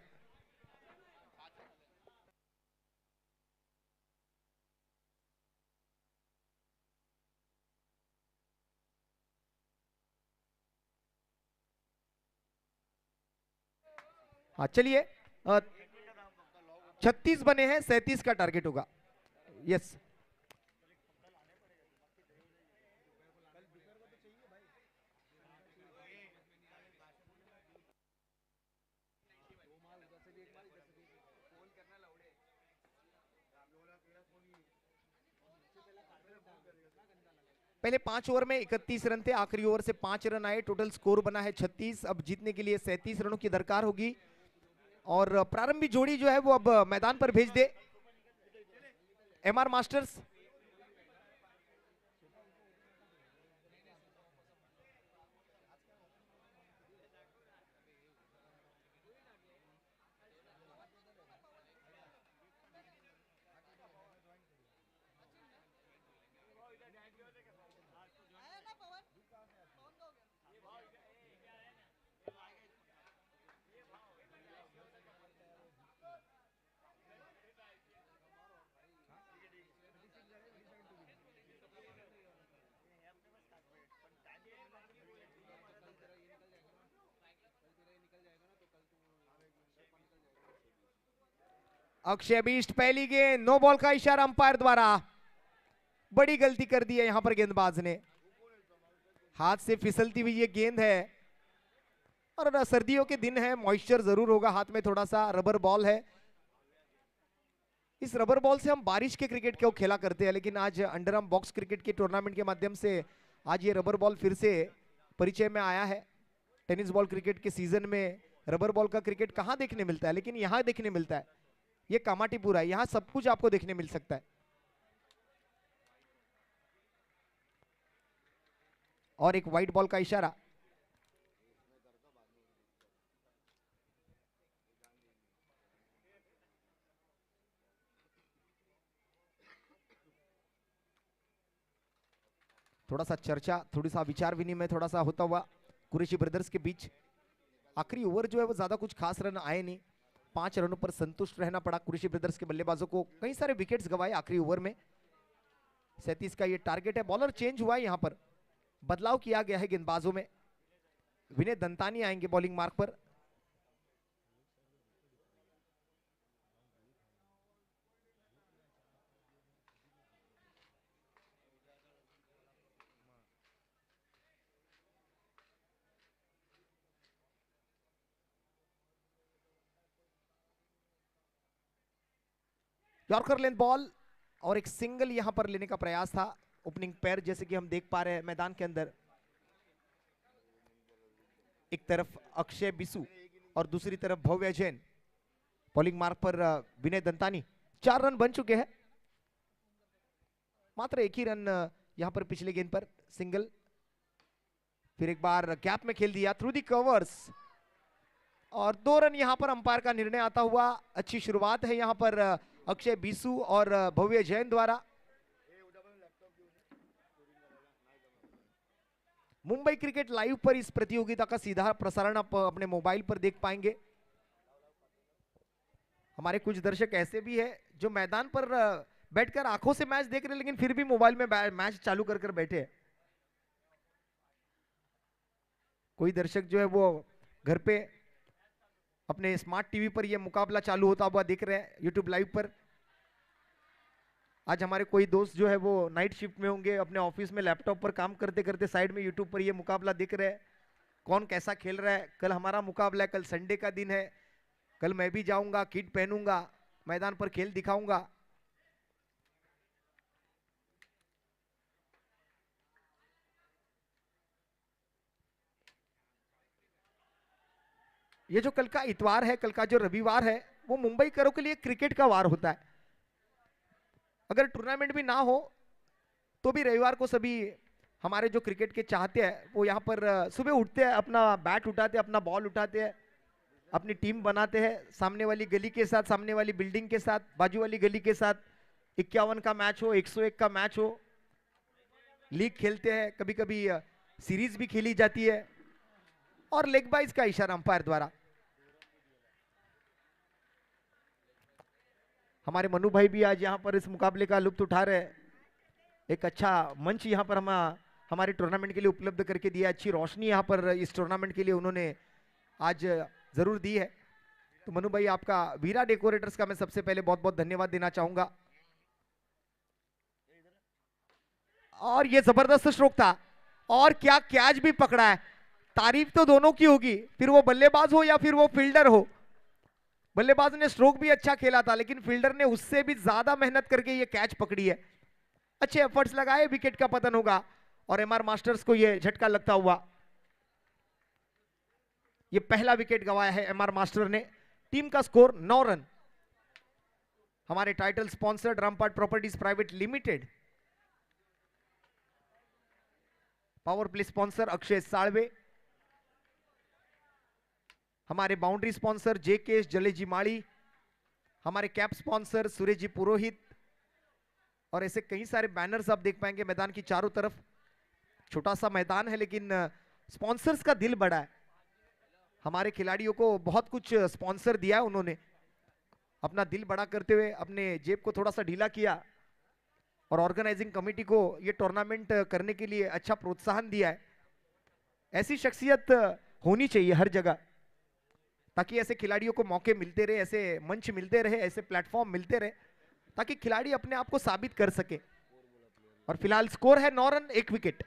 हाँ चलिए, 36 बने हैं, 37 का टारगेट होगा। यस पहले 5 ओवर में 31 रन थे, आखिरी ओवर से 5 रन आए, टोटल स्कोर बना है 36। अब जीतने के लिए 37 रनों की दरकार होगी और प्रारंभिक जोड़ी जो है वो अब मैदान पर भेज दे एमआर मास्टर्स। अक्षय बीस्ट पहली गेंद, नो बॉल का इशारा अंपायर द्वारा। बड़ी गलती कर दी है यहां पर गेंदबाज ने, हाथ से फिसलती हुई ये गेंद है और सर्दियों के दिन है, मॉइस्चर जरूर होगा हाथ में, थोड़ा सा रबर बॉल है। इस रबर बॉल से हम बारिश के क्रिकेट को खेला करते हैं, लेकिन आज अंडर आर्म बॉक्स क्रिकेट के टूर्नामेंट के माध्यम से आज ये रबर बॉल फिर से परिचय में आया है। टेनिस बॉल क्रिकेट के सीजन में रबर बॉल का क्रिकेट कहां देखने मिलता है, लेकिन यहां देखने मिलता है। ये कामाटीपुरा है, यहां सब कुछ आपको देखने मिल सकता है। और एक व्हाइट बॉल का इशारा। थोड़ा सा चर्चा, थोड़ी सा विचार विनिमय थोड़ा सा होता हुआ कुरैशी ब्रदर्स के बीच। आखिरी ओवर जो है वो ज्यादा कुछ खास रन आए नहीं, 5 रनों पर संतुष्ट रहना पड़ा कुरैशी ब्रदर्स के बल्लेबाजों को। कई सारे विकेट्स गंवाए आखिरी ओवर में। 37 का ये टारगेट है। बॉलर चेंज हुआ है, यहां पर बदलाव किया गया है गेंदबाजों में। विनय दंतानी आएंगे बॉलिंग मार्क पर। यॉर्कर लेंथ बॉल और एक सिंगल यहां पर लेने का प्रयास था ओपनिंग पैर, जैसे कि हम देख पा रहे हैं मैदान के अंदर। एक तरफ अक्षय बिसु और दूसरी तरफ भव्य जैन। बॉलिंग मार्क पर विनय दंतानी। 4 रन बन चुके हैं, मात्र एक ही रन यहां पर पिछले गेंद पर सिंगल। फिर एक बार गैप में खेल दिया थ्रू दी कवर्स और 2 रन यहां पर अंपायर का निर्णय आता हुआ। अच्छी शुरुआत है यहां पर अक्षय बीसू और भव्य जैन द्वारा। मुंबई क्रिकेट लाइव पर इस प्रतियोगिता का सीधा प्रसारण आप अपने मोबाइल पर देख पाएंगे। हमारे कुछ दर्शक ऐसे भी है जो मैदान पर बैठकर आंखों से मैच देख रहे हैं, लेकिन फिर भी मोबाइल में मैच चालू कर बैठे हैं। कोई दर्शक जो है वो घर पे अपने स्मार्ट टीवी पर ये मुकाबला चालू होता हुआ देख रहे हैं यूट्यूब लाइव पर। आज हमारे कोई दोस्त जो है वो नाइट शिफ्ट में होंगे, अपने ऑफिस में लैपटॉप पर काम करते करते साइड में यूट्यूब पर ये मुकाबला देख रहे हैं, कौन कैसा खेल रहा है। कल हमारा मुकाबला है, कल संडे का दिन है, कल मैं भी जाऊंगा, किट पहनूंगा, मैदान पर खेल दिखाऊंगा। ये जो कल का इतवार है, कल का जो रविवार है, वो मुंबई करों के लिए क्रिकेट का वार होता है। अगर टूर्नामेंट भी ना हो तो भी रविवार को सभी हमारे जो क्रिकेट के चाहते हैं वो यहाँ पर सुबह उठते हैं, अपना बैट उठाते हैं, अपना बॉल उठाते हैं अपनी टीम बनाते हैं सामने वाली गली के साथ, सामने वाली बिल्डिंग के साथ, बाजू वाली गली के साथ। 51 का मैच हो, 101 का मैच हो, लीग खेलते हैं, कभी कभी सीरीज भी खेली जाती है। और लेग बाइज का इशारा अंपायर द्वारा। हमारे मनु भाई भी आज यहाँ पर इस मुकाबले का लुत्फ उठा रहे हैं। एक अच्छा मंच यहाँ पर हमारे टूर्नामेंट के लिए उपलब्ध करके दिया, अच्छी रोशनी यहाँ पर इस टूर्नामेंट के लिए उन्होंने आज जरूर दी है। तो मनु भाई, आपका वीरा डेकोरेटर्स का मैं सबसे पहले बहुत बहुत धन्यवाद देना चाहूंगा। और ये जबरदस्त स्ट्रोक था, और क्या कैच भी पकड़ा है। तारीफ तो दोनों की होगी, फिर वो बल्लेबाज हो या फिर वो फील्डर हो। बल्लेबाज ने स्ट्रोक भी अच्छा खेला था, लेकिन फील्डर ने उससे भी ज्यादा मेहनत करके ये कैच पकड़ी है। अच्छे एफर्ट्स लगाए, विकेट का पतन होगा और एमआर मास्टर्स को ये झटका लगता हुआ। ये पहला विकेट गवाया है एमआर मास्टर ने। टीम का स्कोर 9 रन। हमारे title sponsored Rampat properties private limited, power play sponsor Akshay Salve, हमारे बाउंड्री स्पॉन्सर जेके जलेजी माड़ी, हमारे कैप स्पॉन्सर सुरेश जी पुरोहित, और ऐसे कई सारे बैनर्स आप देख पाएंगे मैदान की चारों तरफ। छोटा सा मैदान है लेकिन स्पॉन्सर्स का दिल बड़ा है। हमारे खिलाड़ियों को बहुत कुछ स्पॉन्सर दिया है उन्होंने, अपना दिल बड़ा करते हुए अपने जेब को थोड़ा सा ढीला किया और ऑर्गेनाइजिंग कमेटी को ये टूर्नामेंट करने के लिए अच्छा प्रोत्साहन दिया है। ऐसी शख्सियत होनी चाहिए हर जगह, ताकि ऐसे खिलाड़ियों को मौके मिलते रहे, ऐसे मंच मिलते रहे, ऐसे प्लेटफॉर्म मिलते रहे, ताकि खिलाड़ी अपने आप को साबित कर सके। और फिलहाल स्कोर है 9 रन 1 विकेट।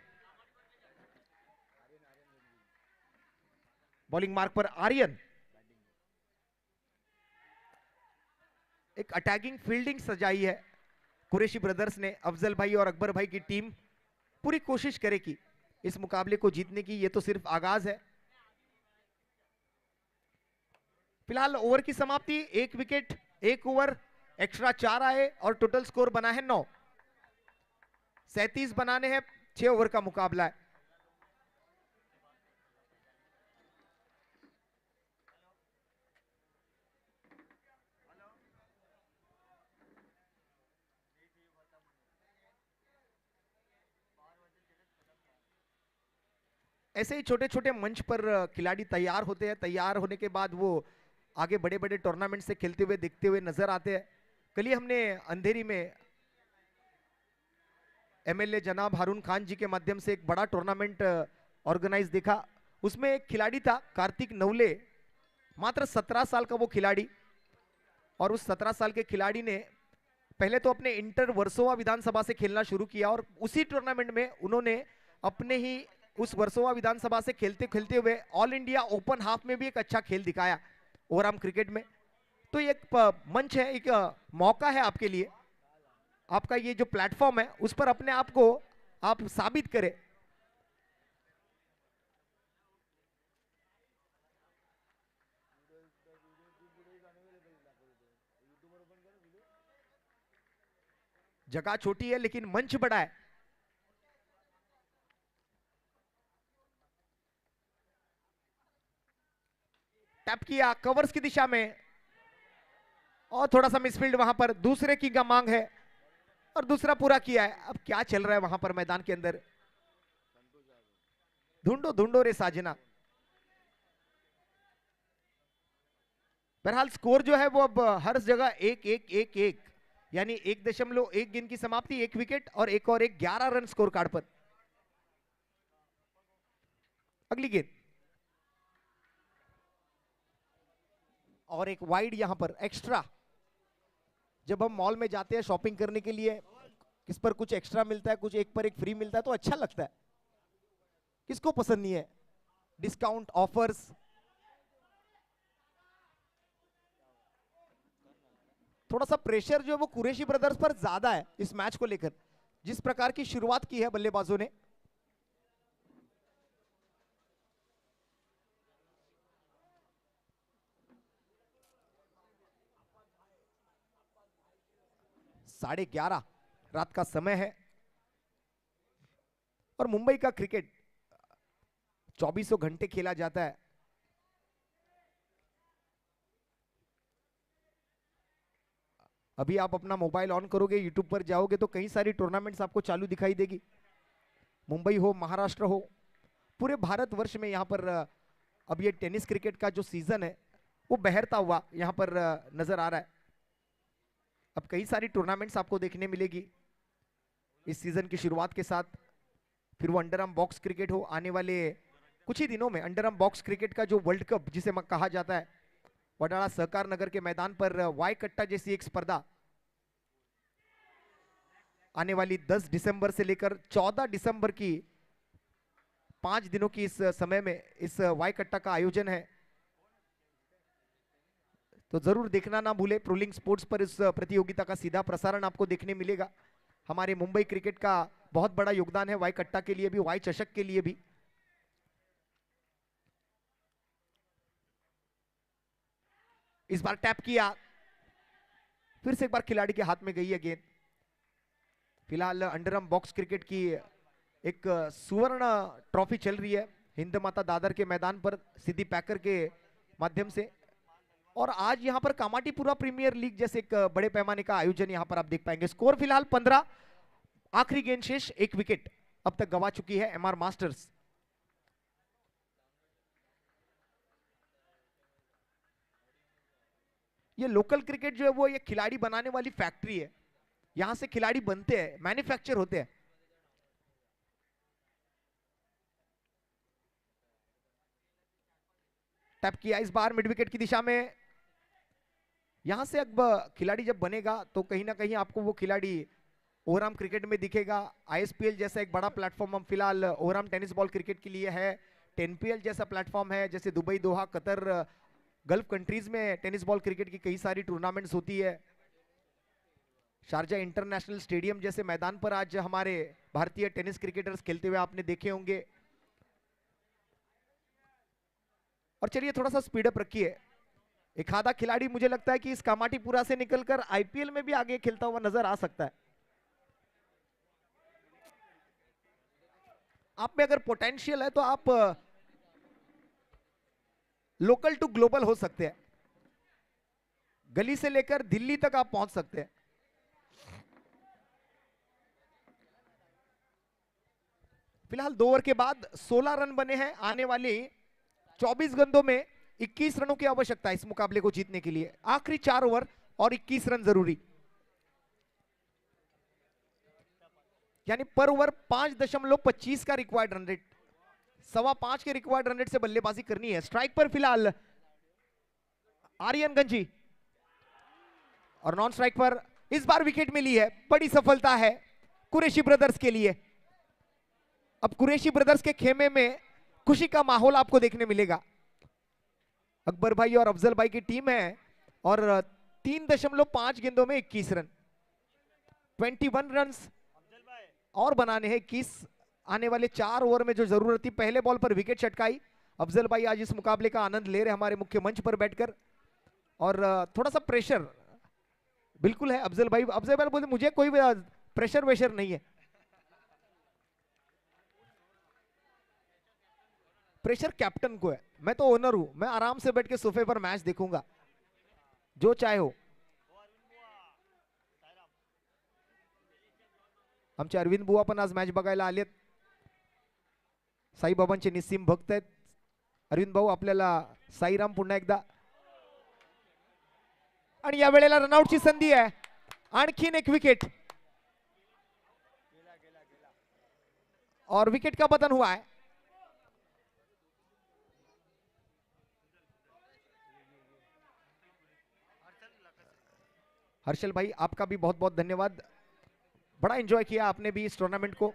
बॉलिंग मार्क पर आर्यन। एक अटैकिंग फील्डिंग सजाई है कुरैशी ब्रदर्स ने। अफजल भाई और अकबर भाई की टीम पूरी कोशिश करेगी इस मुकाबले को जीतने की। ये तो सिर्फ आगाज है। फिलहाल ओवर की समाप्ति, 1 विकेट 1 ओवर, एक्स्ट्रा 4 आए और टोटल स्कोर बना है 9। 37 बनाने हैं, 6 ओवर का मुकाबला है। ऐसे ही छोटे छोटे मंच पर खिलाड़ी तैयार होते हैं। तैयार होने के बाद वो आगे बड़े बड़े टूर्नामेंट से खेलते हुए दिखते हुए नजर आते हैं। कल ही हमने अंधेरी में एमएलए जनाब हारून खान जी के माध्यम से एक बड़ा टूर्नामेंट ऑर्गेनाइज देखा। उसमें एक खिलाड़ी था कार्तिक नवले, मात्र 17 साल का वो खिलाड़ी। और उस 17 साल के खिलाड़ी ने पहले तो अपने इंटर वर्सोवा विधानसभा से खेलना शुरू किया और उसी टूर्नामेंट में उन्होंने अपने ही उस वर्सोवा विधानसभा से खेलते खेलते हुए ऑल इंडिया ओपन हाफ में भी एक अच्छा खेल दिखाया ओवरआर्म क्रिकेट में। तो ये एक मंच है, एक मौका है आपके लिए। आपका ये जो प्लेटफॉर्म है उस पर अपने आप को आप साबित करें। जगह छोटी है लेकिन मंच बड़ा है। टैप किया कवर्स की दिशा में और थोड़ा सा मिसफील्ड वहां पर। दूसरे की का मांग है और दूसरा पूरा किया है। अब क्या चल रहा है वहां पर मैदान के अंदर? ढूंढो ढूंढो रे साजना। बहरहाल स्कोर जो है वो अब हर जगह 1-1-1-1, यानी 1.1 गेंद की समाप्ति, 1 विकेट और 11 रन स्कोर कार्ड पर। अगली गेंद और एक वाइड यहां पर एक्स्ट्रा। जब हम मॉल में जाते हैं शॉपिंग करने के लिए, किस पर कुछ एक्स्ट्रा मिलता है, कुछ एक पर एक फ्री मिलता है तो अच्छा लगता है। किसको पसंद नहीं है? Discount offers. थोड़ा सा प्रेशर जो है वो कुरैशी ब्रदर्स पर ज्यादा है इस मैच को लेकर। जिस प्रकार की शुरुआत की है बल्लेबाजों ने, साढ़े 11 रात का समय है और मुंबई का क्रिकेट 24 घंटे खेला जाता है। अभी आप अपना मोबाइल ऑन करोगे, यूट्यूब पर जाओगे तो कई सारी टूर्नामेंट्स आपको चालू दिखाई देगी। मुंबई हो, महाराष्ट्र हो, पूरे भारतवर्ष में यहाँ पर अब ये टेनिस क्रिकेट का जो सीजन है वो बहरता हुआ यहाँ पर नजर आ रहा है। अब कई सारी टूर्नामेंट्स आपको देखने मिलेगी इस सीजन की शुरुआत के साथ। फिर वो अंडर आर्म बॉक्स क्रिकेट हो, आने वाले कुछ ही दिनों में अंडर आर्म बॉक्स क्रिकेट का जो वर्ल्ड कप जिसे कहा जाता है, वडाला सहकार नगर के मैदान पर वाई कट्टा जैसी एक स्पर्धा आने वाली 10 दिसंबर से लेकर 14 दिसंबर की 5 दिनों की इस समय में इस वाई कट्टा का आयोजन है। तो जरूर देखना ना भूले। प्रोलिंग स्पोर्ट्स पर इस प्रतियोगिता का सीधा प्रसारण आपको देखने मिलेगा। हमारे मुंबई क्रिकेट का बहुत बड़ा योगदान है वाई कट्टा के लिए भी, वाई चषक के लिए भी। इस बार टैप किया, फिर से एक बार खिलाड़ी के हाथ में गई है गेंद। फिलहाल अंडर आर्म बॉक्स क्रिकेट की एक सुवर्ण ट्रॉफी चल रही है हिंद माता दादर के मैदान पर सिद्धि पैकर के माध्यम से। और आज यहां पर कामाटीपुरा प्रीमियर लीग जैसे एक बड़े पैमाने का आयोजन यहां पर आप देख पाएंगे। स्कोर फिलहाल 15, आखिरी गेंद शेष, 1 विकेट अब तक गंवा चुकी है एमआर मास्टर्स। ये लोकल क्रिकेट जो है वो ये खिलाड़ी बनाने वाली फैक्ट्री है। यहां से खिलाड़ी बनते हैं, मैन्युफैक्चर होते हैं। टैप किया इस बार मिड विकेट की दिशा में। यहां से अब खिलाड़ी जब बनेगा तो कहीं ना कहीं आपको वो खिलाड़ी ओवरआर्म क्रिकेट में दिखेगा। आईएसपीएल जैसा एक बड़ा प्लेटफॉर्म हम फिलहाल ओवरआर्म टेनिस बॉल क्रिकेट के लिए है। 10PL जैसा प्लेटफॉर्म है, जैसे दुबई, दोहा, कतर, गल्फ कंट्रीज में टेनिस बॉल क्रिकेट की कई सारी टूर्नामेंट्स होती है। शारजा इंटरनेशनल स्टेडियम जैसे मैदान पर आज हमारे भारतीय टेनिस क्रिकेटर्स खेलते हुए आपने देखे होंगे। और चलिए थोड़ा सा स्पीडअप रखिए। एक आधा खिलाड़ी मुझे लगता है कि इस कामाटीपुरा से निकलकर आईपीएल में भी आगे खेलता हुआ नजर आ सकता है। आप में अगर पोटेंशियल है तो आप लोकल टू ग्लोबल हो सकते हैं। गली से लेकर दिल्ली तक आप पहुंच सकते हैं। फिलहाल 2 ओवर के बाद 16 रन बने हैं। आने वाली 24 गेंदों में 21 रनों की आवश्यकता है इस मुकाबले को जीतने के लिए। आखिरी 4 ओवर और 21 रन जरूरी, यानी पर ओवर 5.25 का रिक्वायर्ड रन रेट, 5.25 के रिक्वायर्ड रन रेट से बल्लेबाजी करनी है। स्ट्राइक पर फिलहाल आर्यन गंजी और नॉन स्ट्राइक पर इस बार विकेट मिली है। बड़ी सफलता है कुरैशी ब्रदर्स के लिए। अब कुरैशी ब्रदर्स के खेमे में खुशी का माहौल आपको देखने मिलेगा। अकबर भाई और अफजल भाई की टीम है और 3.5 गेंदों में 21 रन, 21 रन और बनाने हैं 21 आने वाले 4 ओवर में जो जरूरत थी। पहले बॉल पर विकेट चटकाई। अफजल भाई आज इस मुकाबले का आनंद ले रहे हमारे मुख्य मंच पर बैठकर। और थोड़ा सा प्रेशर बिल्कुल है अफजल भाई। अफजल भाई बोलते मुझे कोई प्रेशर वेशर नहीं है। प्रेशर कैप्टन को है, मैं तो ओनर हूं। मैं आराम से बैठ के सोफे पर मैच देखूंगा, जो चाहे हो। आमचे अरविंद बुवा पण आज मॅच बघायला आलेत। साईबाबांचे निस्सीम भक्त आहेत अरविंद भाऊ। आपल्याला साईराम पुन्हा एकदा। आणि या वेळेला रनआउटची संधी आहे। आणखीन एक विकेट और विकेट का पतन हुआ है। हर्षल भाई आपका भी बहुत बहुत धन्यवाद। बड़ा एंजॉय किया आपने भी इस टूर्नामेंट को।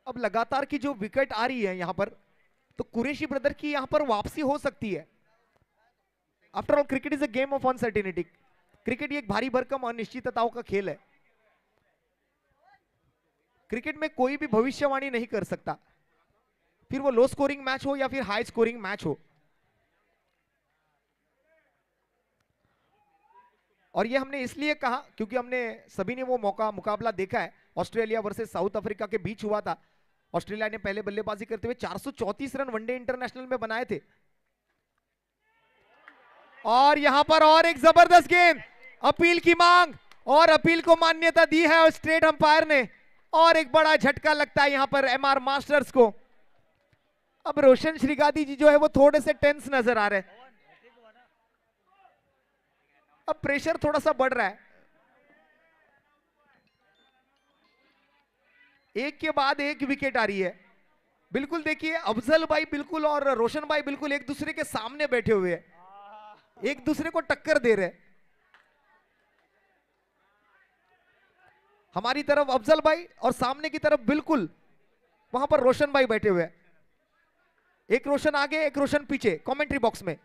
अब लगातार की जो विकेट आ रही है यहां पर, तो कुरैशी ब्रदर की यहां पर वापसी हो सकती है। After all cricket is a game of uncertainty. Cricket एक भारी भरकम अनिश्चितताओं का खेल है। क्रिकेट में कोई भी भविष्यवाणी नहीं कर सकता, फिर वो लो स्कोरिंग मैच हो या फिर हाई स्कोरिंग मैच हो। और ये हमने इसलिए कहा क्योंकि हमने सभी ने वो मुकाबला देखा है ऑस्ट्रेलिया वर्सेस साउथ अफ्रीका के बीच हुआ था। ऑस्ट्रेलिया ने पहले बल्लेबाजी करते हुए 434 रन वनडे इंटरनेशनल में बनाए थे। और यहां पर और एक जबरदस्त गेंद, अपील की मांग और अपील को मान्यता दी है और स्टेट अंपायर ने, और एक बड़ा झटका लगता है यहां पर एमआर मास्टर्स को। अब रोशन श्रीगादी जी जो है वो थोड़े से टेंस नजर आ रहे हैं, अब प्रेशर थोड़ा सा बढ़ रहा है। एक के बाद एक विकेट आ रही है। बिल्कुल देखिए अफजल भाई बिल्कुल और रोशन भाई बिल्कुल एक दूसरे के सामने बैठे हुए हैं, एक दूसरे को टक्कर दे रहे। हमारी तरफ अफजल भाई और सामने की तरफ बिल्कुल वहां पर रोशन भाई बैठे हुए हैं। एक रोशन आगे एक रोशन पीछे कमेंट्री बॉक्स में।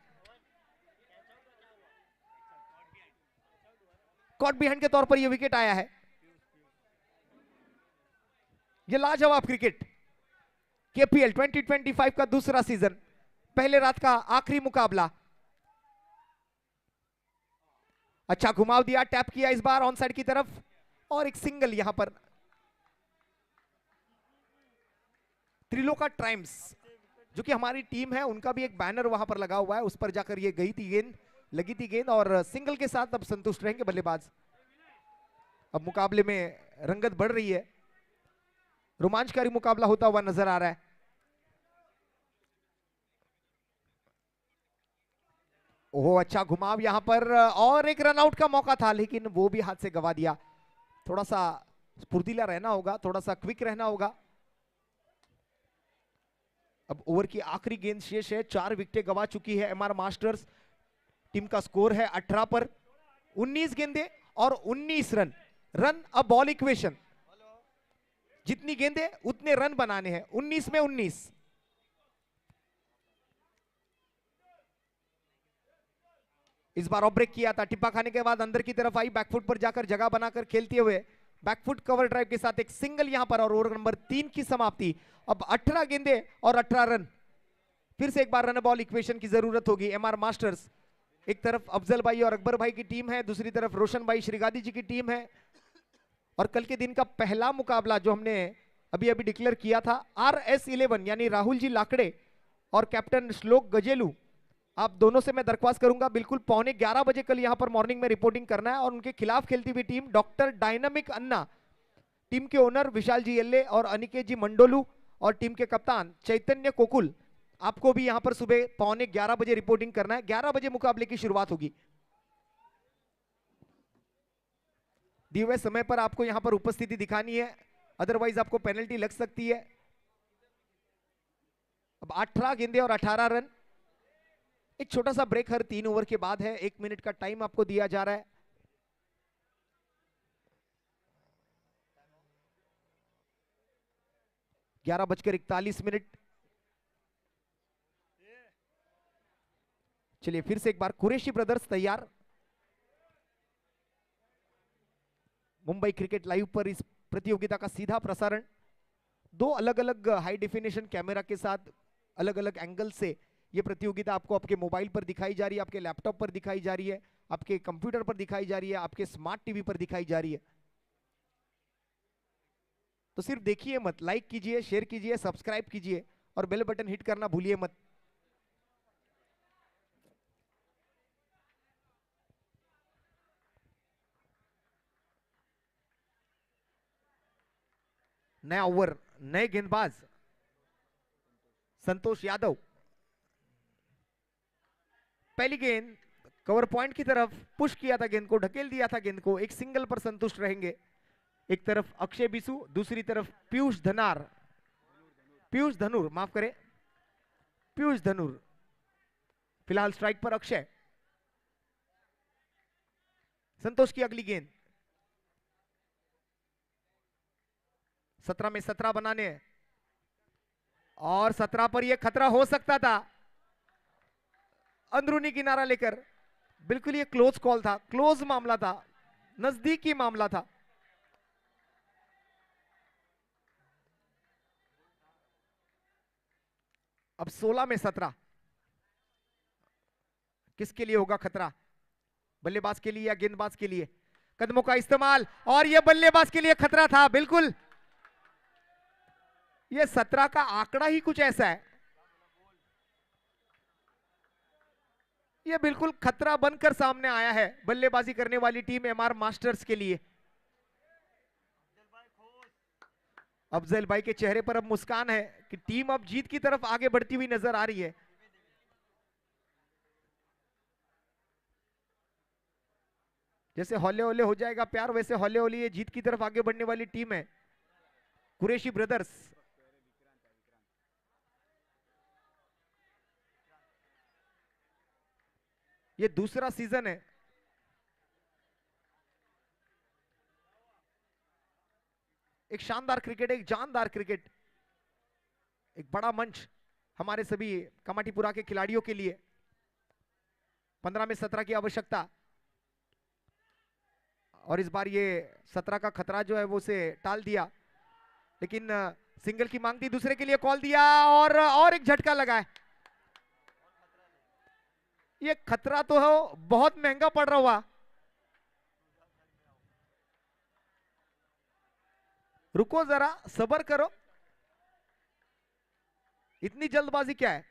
कॉट बिहाइंड के तौर पर यह विकेट आया है। यह लाजवाब क्रिकेट, केपीएल 2025 का दूसरा सीजन, पहले रात का आखिरी मुकाबला। अच्छा घुमाव दिया, टैप किया इस बार ऑन साइड की तरफ, और एक सिंगल यहां पर। त्रिलोका ट्राइम्स जो कि हमारी टीम है, उनका भी एक बैनर वहां पर लगा हुआ है, उस पर जाकर ये गई थी गेंद, लगी थी गेंद, और सिंगल के साथ अब संतुष्ट रहेंगे बल्लेबाज। अब मुकाबले में रंगत बढ़ रही है, रोमांचकारी मुकाबला होता हुआ नजर आ रहा है। ओह अच्छा घुमाव यहां पर, और एक रनआउट का मौका था लेकिन वो भी हाथ से गवा दिया। थोड़ा सा फुर्तीला रहना होगा, थोड़ा सा क्विक रहना होगा। अब ओवर की आखिरी गेंद शेष है, 4 विकेटें गवा चुकी है एमआर मास्टर्स। टीम का स्कोर है 18 पर, 19 गेंदें और 19 run. Run a ball equation, जितनी गेंदें उतने रन बनाने हैं, 19 में 19। इस बार ऑफ ब्रेक किया था, टिप्पा खाने के बाद अंदर की तरफ आई, बैकफुट पर जाकर जगह बनाकर खेलते हुए बैकफुट कवर ड्राइव के साथ एक सिंगल यहां पर, और ओवर नंबर 3 की समाप्ति। अब 18 गेंदें और 18 रन। फिर से एक बार रन बॉल इक्वेशन की जरूरत होगी एमआर मास्टर्स। एक तरफ अफजल भाई और अकबर भाई की टीम है, दूसरी तरफ रोशन भाई श्रीगादी जी की टीम है। और कल के दिन का पहला मुकाबला जो हमने अभी अभी डिक्लेयर किया था, RS11 यानी राहुल जी लाकड़े और कैप्टन श्लोक गजेलू, आप दोनों से मैं दरख्वास्त करूंगा बिल्कुल 11:15 बजे कल यहां पर मॉर्निंग में रिपोर्टिंग करना है। और उनके खिलाफ खेलती हुई टीम डॉक्टर डायनामिक अन्ना, टीम के ओनर विशाल जी एल्ले और अनिकेत जी मंडोलू, और टीम के कप्तान चैतन्य कोकुल, आपको भी यहां पर सुबह 11:15 बजे रिपोर्टिंग करना है। 11 बजे मुकाबले की शुरुआत होगी। दिए हुए समय पर आपको यहां पर उपस्थिति दिखानी है, अदरवाइज आपको पेनल्टी लग सकती है। अब 18 गेंदें और 18 रन। एक छोटा सा ब्रेक हर 3 ओवर के बाद है, 1 मिनट का टाइम आपको दिया जा रहा है। ग्यारह बजकर 41 मिनट। चलिए फिर से एक बार कुरैशी ब्रदर्स तैयार। मुंबई क्रिकेट लाइव पर इस प्रतियोगिता का सीधा प्रसारण 2 अलग अलग हाई डेफिनेशन कैमरा के साथ अलग अलग एंगल से ये प्रतियोगिता आपको आपके मोबाइल पर दिखाई जा रही है, आपके लैपटॉप पर दिखाई जा रही है, आपके कंप्यूटर पर दिखाई जा रही है, आपके स्मार्ट टीवी पर दिखाई जा रही है। तो सिर्फ देखिए मत, लाइक कीजिए, शेयर कीजिए, सब्सक्राइब कीजिए और बेल बटन हिट करना भूलिए मत। नया ओवर, नए गेंदबाज संतोष यादव। पहली गेंद कवर पॉइंट की तरफ पुश किया था, गेंद को ढकेल दिया था, गेंद को एक सिंगल पर संतुष्ट रहेंगे। एक तरफ अक्षय बिसु, दूसरी तरफ पीयूष धनुर, माफ करें, पीयूष धनुर। फिलहाल स्ट्राइक पर अक्षय। संतोष की अगली गेंद, 17 में 17 बनाने, और 17 पर यह खतरा हो सकता था। अंदरूनी किनारा लेकर, बिल्कुल ये क्लोज कॉल था, क्लोज मामला था, नजदीकी मामला था। अब 16 में 17 किसके लिए होगा खतरा, बल्लेबाज के लिए या गेंदबाज के लिए? कदमों का इस्तेमाल, और यह बल्लेबाज के लिए खतरा था। बिल्कुल ये 17 का आंकड़ा ही कुछ ऐसा है, ये बिल्कुल खतरा बनकर सामने आया है बल्लेबाजी करने वाली टीम एमआर मास्टर्स के लिए। अफजल भाई के चेहरे पर अब मुस्कान है कि टीम अब जीत की तरफ आगे बढ़ती हुई नजर आ रही है। जैसे हौले हौले हो जाएगा प्यार, वैसे हौले हौले ये जीत की तरफ आगे बढ़ने वाली टीम है कुरैशी ब्रदर्स। ये दूसरा सीजन है, एक शानदार क्रिकेट, एक जानदार क्रिकेट, एक बड़ा मंच हमारे सभी कमाटीपुरा के खिलाड़ियों के लिए। 15 में 17 की आवश्यकता, और इस बार ये 17 का खतरा जो है वो उसे टाल दिया, लेकिन सिंगल की मांग थी, दूसरे के लिए कॉल दिया और एक झटका लगा है। ये खतरा तो है, बहुत महंगा पड़ रहा हुआ। रुको जरा, सब्र करो, इतनी जल्दबाजी क्या है।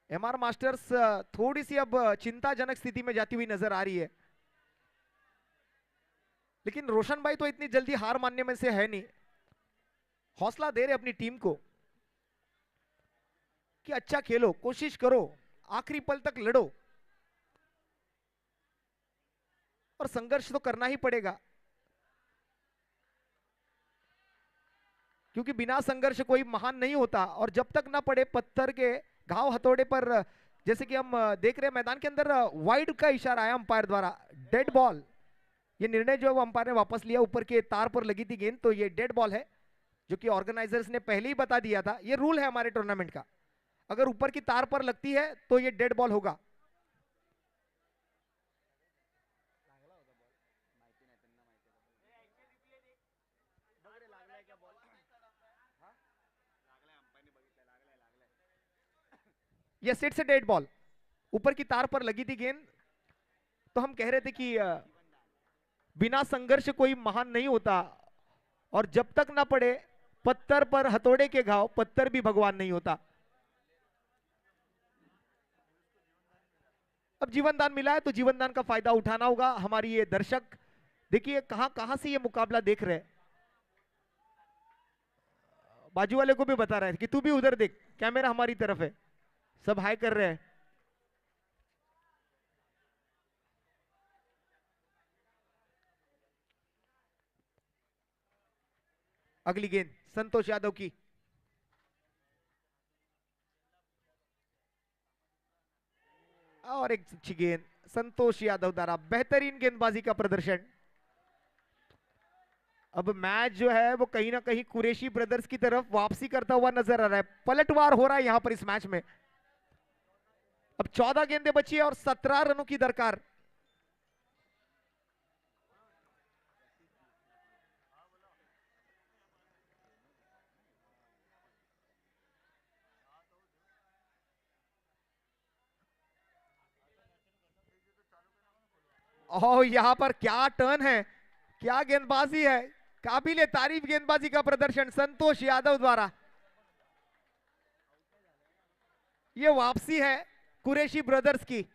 एमआर मास्टर्स थोड़ी सी अब चिंताजनक स्थिति में जाती हुई नजर आ रही है, लेकिन रोशन भाई तो इतनी जल्दी हार मानने में से है नहीं, हौसला दे रहे अपनी टीम को कि अच्छा खेलो, कोशिश करो, आखिरी पल तक लड़ो, और संघर्ष तो करना ही पड़ेगा, क्योंकि बिना संघर्ष कोई महान नहीं होता। और जब तक ना पड़े पत्थर के घाव हथौड़े पर, जैसे कि हम देख रहे हैं मैदान के अंदर वाइड का इशारा आया अंपायर द्वारा, डेड बॉल, ये निर्णय जो है वो अंपायर ने वापस लिया। ऊपर के तार पर लगी थी गेंद, तो ये डेड बॉल है, जो कि ऑर्गेनाइजर्स ने पहले ही बता दिया था। ये रूल है हमारे टूर्नामेंट का, अगर ऊपर की तार पर लगती है तो ये डेड बॉल होगा। Yes, it's a dead ball, ऊपर की तार पर लगी थी गेंद। तो हम कह रहे थे कि बिना संघर्ष कोई महान नहीं होता, और जब तक ना पड़े पत्थर पर हथौड़े के घाव, पत्थर भी भगवान नहीं होता। अब जीवन दान मिला है तो जीवन दान का फायदा उठाना होगा। हमारी ये दर्शक देखिए कहां कहां से ये मुकाबला देख रहे हैं, बाजू वाले को भी बता रहे हैं कि तू भी उधर देख, कैमरा हमारी तरफ है, सब हाई कर रहे हैं। अगली गेंद संतोष यादव की, और एक अच्छी गेंद संतोष यादव द्वारा, बेहतरीन गेंदबाजी का प्रदर्शन। अब मैच जो है वो कहीं ना कहीं कुरैशी ब्रदर्स की तरफ वापसी करता हुआ नजर आ रहा है, पलटवार हो रहा है यहां पर इस मैच में। अब 14 गेंदें बची है और 17 रनों की दरकार। और यहां पर क्या टर्न है, क्या गेंदबाजी है, काबिले तारीफ गेंदबाजी का प्रदर्शन संतोष यादव द्वारा। ये वापसी है कुरैशी ब्रदर्स की,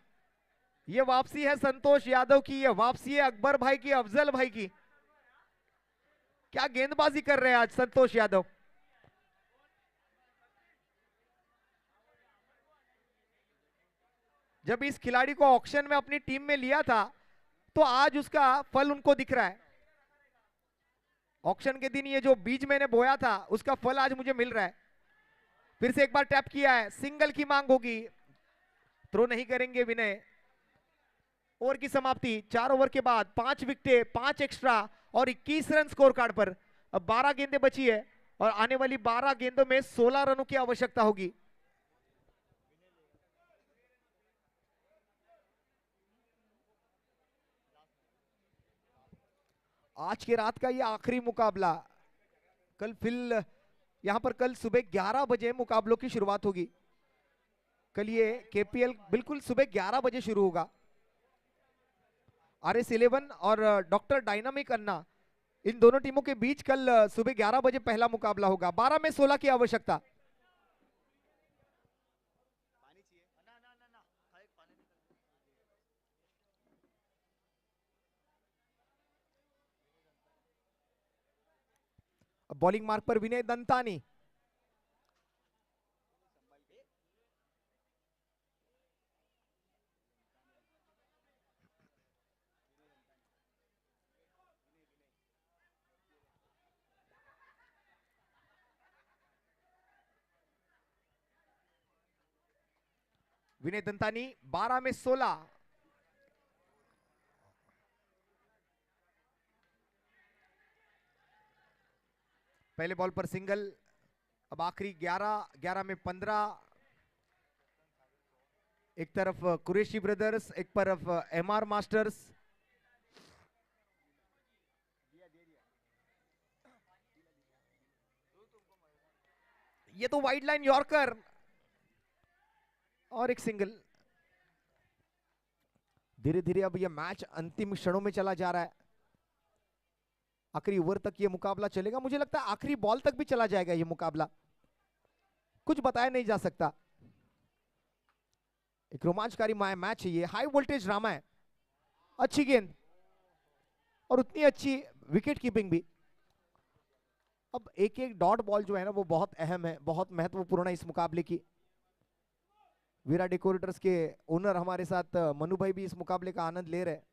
ये वापसी है संतोष यादव की, ये वापसी है अकबर भाई की, अफजल भाई की। क्या गेंदबाजी कर रहे हैं आज संतोष यादव। जब इस खिलाड़ी को ऑक्शन में अपनी टीम में लिया था तो आज उसका फल उनको दिख रहा है। ऑक्शन के दिन ये जो बीज मैंने बोया था उसका फल आज मुझे मिल रहा है। फिर से एक बार टैप किया है, सिंगल की मांग होगी, थ्रो नहीं करेंगे विनय। ओवर की समाप्ति, 4 ओवर के बाद 5 विकेट, 5 एक्स्ट्रा और 21 रन स्कोर कार्ड पर। अब 12 गेंदें बची है और आने वाली 12 गेंदों में 16 रनों की आवश्यकता होगी। आज के रात का ये आखिरी मुकाबला, कल फिर यहां पर कल सुबह 11 बजे मुकाबलों की शुरुआत होगी। कल ये केपीएल बिल्कुल सुबह 11 बजे शुरू होगा। RS11 और डॉक्टर डायनामिक अन्ना इन दोनों टीमों के बीच कल सुबह 11 बजे पहला मुकाबला होगा। 12 में 16 की आवश्यकता। बॉलिंग मार्क पर विनय दंतानी। विनय दंतानी 12 में 16। पहले बॉल पर सिंगल। अब आखिरी 11 में 15। एक तरफ कुरैशी ब्रदर्स, एक तरफ एमआर मास्टर्स। ये तो वाइड लाइन यॉर्कर और एक सिंगल। धीरे धीरे अब ये मैच अंतिम क्षणों में चला जा रहा है। आखिरी ओवर तक ये मुकाबला चलेगा। मुझे लगता है आखिरी बॉल तक भी चला जाएगा ये मुकाबला। कुछ बताया नहीं जा सकता। एक रोमांचकारी मैच है ये। हाई वोल्टेज ड्रामा है। अच्छी गेंद और उतनी अच्छी विकेट कीपिंग भी। अब एक एक डॉट बॉल जो है ना वो बहुत अहम है, बहुत महत्वपूर्ण है इस मुकाबले की। वीरा डेकोरेटर्स के ओनर हमारे साथ मनु भाई भी इस मुकाबले का आनंद ले रहे हैं।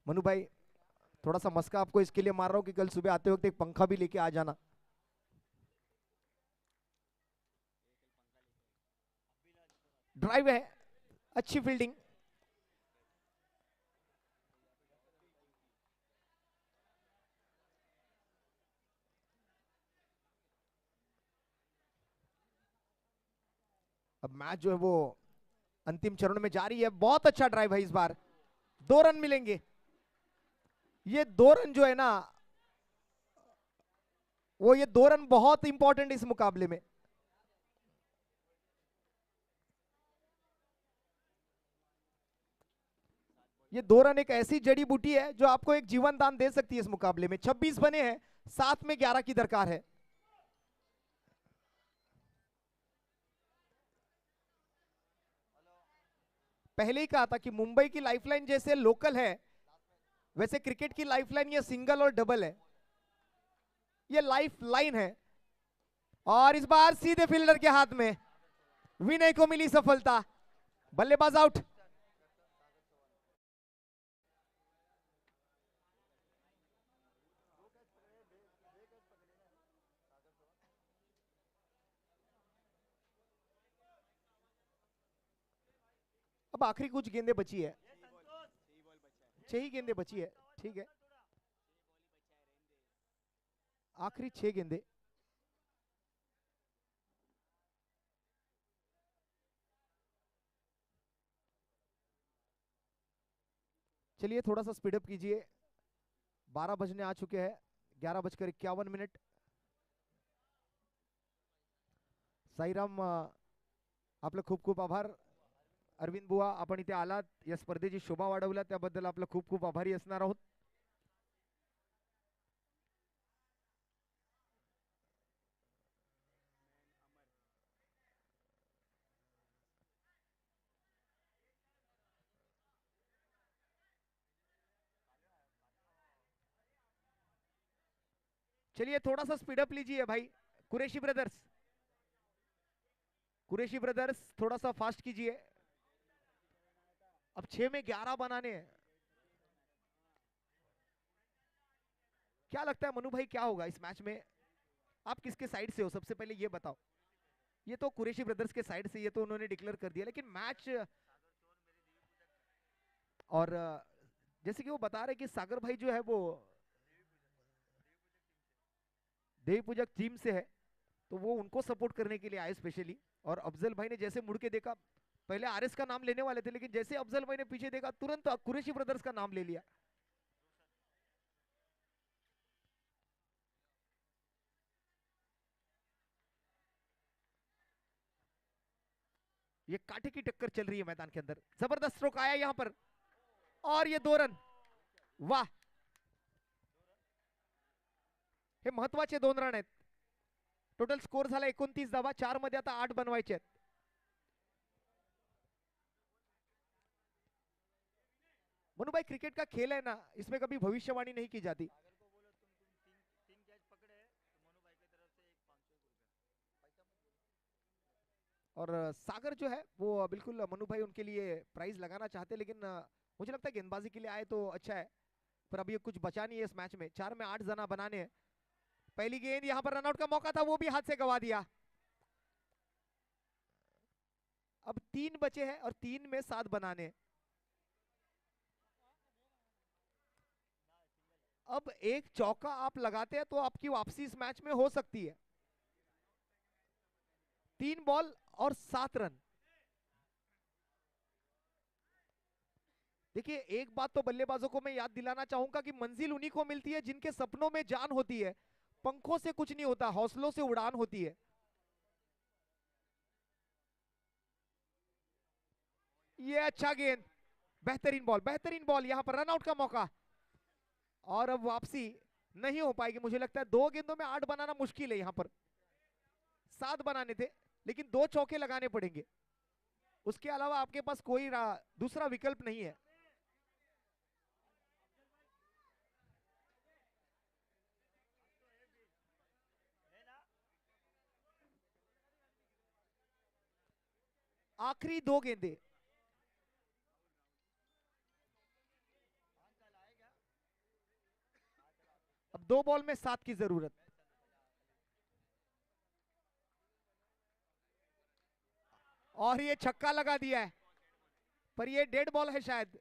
मनु भाई, थोड़ा सा मस्का आपको इसके लिए मार रहा हूं कि कल सुबह आते वक्त एक पंखा भी लेके आ जाना। ड्राइव है, अच्छी फील्डिंग। अब मैच जो है वो अंतिम चरण में जारी है। बहुत अच्छा ड्राइव है इस बार। 2 रन मिलेंगे। ये 2 रन जो है ना वो ये 2 रन बहुत इंपॉर्टेंट इस मुकाबले में। ये 2 रन एक ऐसी जड़ी बूटी है जो आपको एक जीवन दान दे सकती है इस मुकाबले में। 26 बने हैं, 7 में 11 की दरकार है। पहले ही कहा था कि मुंबई की लाइफलाइन जैसे लोकल है, वैसे क्रिकेट की लाइफलाइन ये सिंगल और डबल है। ये लाइफ लाइन है। और इस बार सीधे फील्डर के हाथ में विनय को मिली सफलता। बल्लेबाज आउट। अब आखिरी कुछ गेंदें बची है। 6 ही गेंदें बची है। ठीक है, आखिरी 6 गेंदें। चलिए थोड़ा सा स्पीडअप कीजिए। 12 बजने आ चुके हैं। 11:51। साईराम, आपलं खूप खूप आभार. अरविंद बुवा, आपण इथे आलात, या स्पर्धेची शोभा वाढवला त्याबद्दल आपलं खूप खूप आभारी असणार आहोत. चलिए थोड़ा सा स्पीडअप लीजिए भाई. कुरैशी ब्रदर्स, कुरैशी ब्रदर्स थोड़ा सा फास्ट कीजिए. अब 6 में 11 बनाने हैं. क्या लगता है मनु भाई क्या होगा इस मैच में? आप किसके साइड से हो सबसे पहले ये बताओ. ये तो कुरैशी ब्रदर्स के साइड से, ये तो उन्होंने डिक्लेयर कर दिया, लेकिन मैच और जैसे कि वो बता रहे कि सागर भाई जो है वो देवी पूजक टीम से है, तो वो उनको सपोर्ट करने के लिए आए स्पेशली. और अफजल भाई ने जैसे मुड़ के देखा, पहले आरएस का नाम लेने वाले थे, लेकिन जैसे अफजल भाई ने पीछे देखा तुरंत कुरैशी ब्रदर्स का नाम ले लिया. ये कांटे की टक्कर चल रही है मैदान के अंदर. जबरदस्त स्ट्रोक आया यहां पर और ये 2 रन. वाह, हे महत्वाचे 2 रन आहेत. टोटल स्कोर झाला 29 धावा. 4 मध्ये आता 8 बनवायचे आहेत. मनु भाई, क्रिकेट का खेल है ना, इसमें कभी भविष्यवाणी नहीं की जाती. और सागर जो है वो बिल्कुल मनु भाई उनके लिए प्राइज लगाना चाहते, लेकिन मुझे लगता है गेंदबाजी के लिए आए तो अच्छा है, पर अभी कुछ बचा नहीं है इस मैच में. 4 में 8 जना बनाने हैं. पहली गेंद, यहां पर रनआउट का मौका था, वो भी हाथ से गवा दिया. अब 3 बचे हैं और 3 में 7 बनाने. अब एक चौका आप लगाते हैं तो आपकी वापसी इस मैच में हो सकती है. 3 बॉल और 7 रन. देखिए, एक बात तो बल्लेबाजों को मैं याद दिलाना चाहूंगा कि मंजिल उन्हीं को मिलती है जिनके सपनों में जान होती है. पंखों से कुछ नहीं होता, हौसलों से उड़ान होती है. ये अच्छा गेंद, बेहतरीन बॉल, बेहतरीन बॉल. यहां पर रनआउट का मौका और अब वापसी नहीं हो पाएगी. मुझे लगता है 2 गेंदों में 8 बनाना मुश्किल है. यहां पर 7 बनाने थे, लेकिन 2 चौके लगाने पड़ेंगे. उसके अलावा आपके पास कोई दूसरा विकल्प नहीं है. आखिरी 2 गेंदे. अब 2 बॉल में 7 की जरूरत. और ये छक्का लगा दिया है, पर ये डेड बॉल है शायद.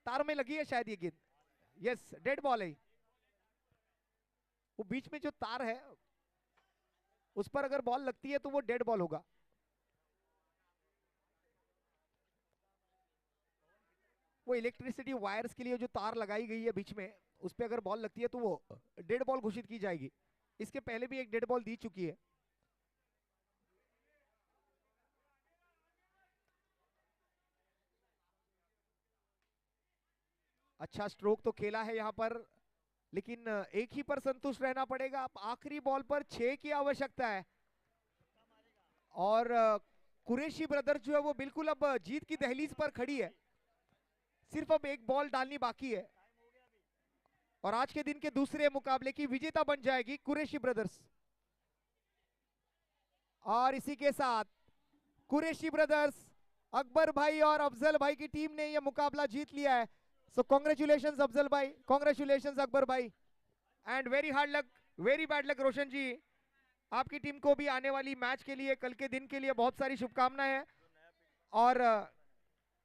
तार में लगी है शायद ये गेंद. यस, डेड बॉल है. वो बीच में जो तार है उस पर अगर बॉल लगती है तो वो डेड बॉल होगा. वो इलेक्ट्रिसिटी वायर्स के लिए जो तार लगाई गई है बीच में, उस पर अगर बॉल लगती है तो वो डेड बॉल घोषित की जाएगी. इसके पहले भी एक डेड बॉल दी चुकी है. अच्छा स्ट्रोक तो खेला है यहां पर, लेकिन एक ही पर संतुष्ट रहना पड़ेगा. अब आखिरी बॉल पर 6 की आवश्यकता है. और कुरैशी ब्रदर्स जो है वो बिल्कुल अब जीत की दहलीज पर खड़ी है. सिर्फ अब एक बॉल डालनी बाकी है और आज के दिन के दूसरे मुकाबले की विजेता बन जाएगी कुरैशी ब्रदर्स. और इसी के साथ कुरैशी ब्रदर्स, अकबर भाई और अफजल भाई की टीम ने यह मुकाबला जीत लिया है. सो कॉन्ग्रेचुलेशंस अफजल भाई, कॉन्ग्रेचुलेशंस अकबर भाई, and very hard luck, very bad luck Roshan ji. आपकी टीम को भी आने वाली मैच के लिए, कल के दिन के लिए बहुत सारी शुभकामनाएं हैं. और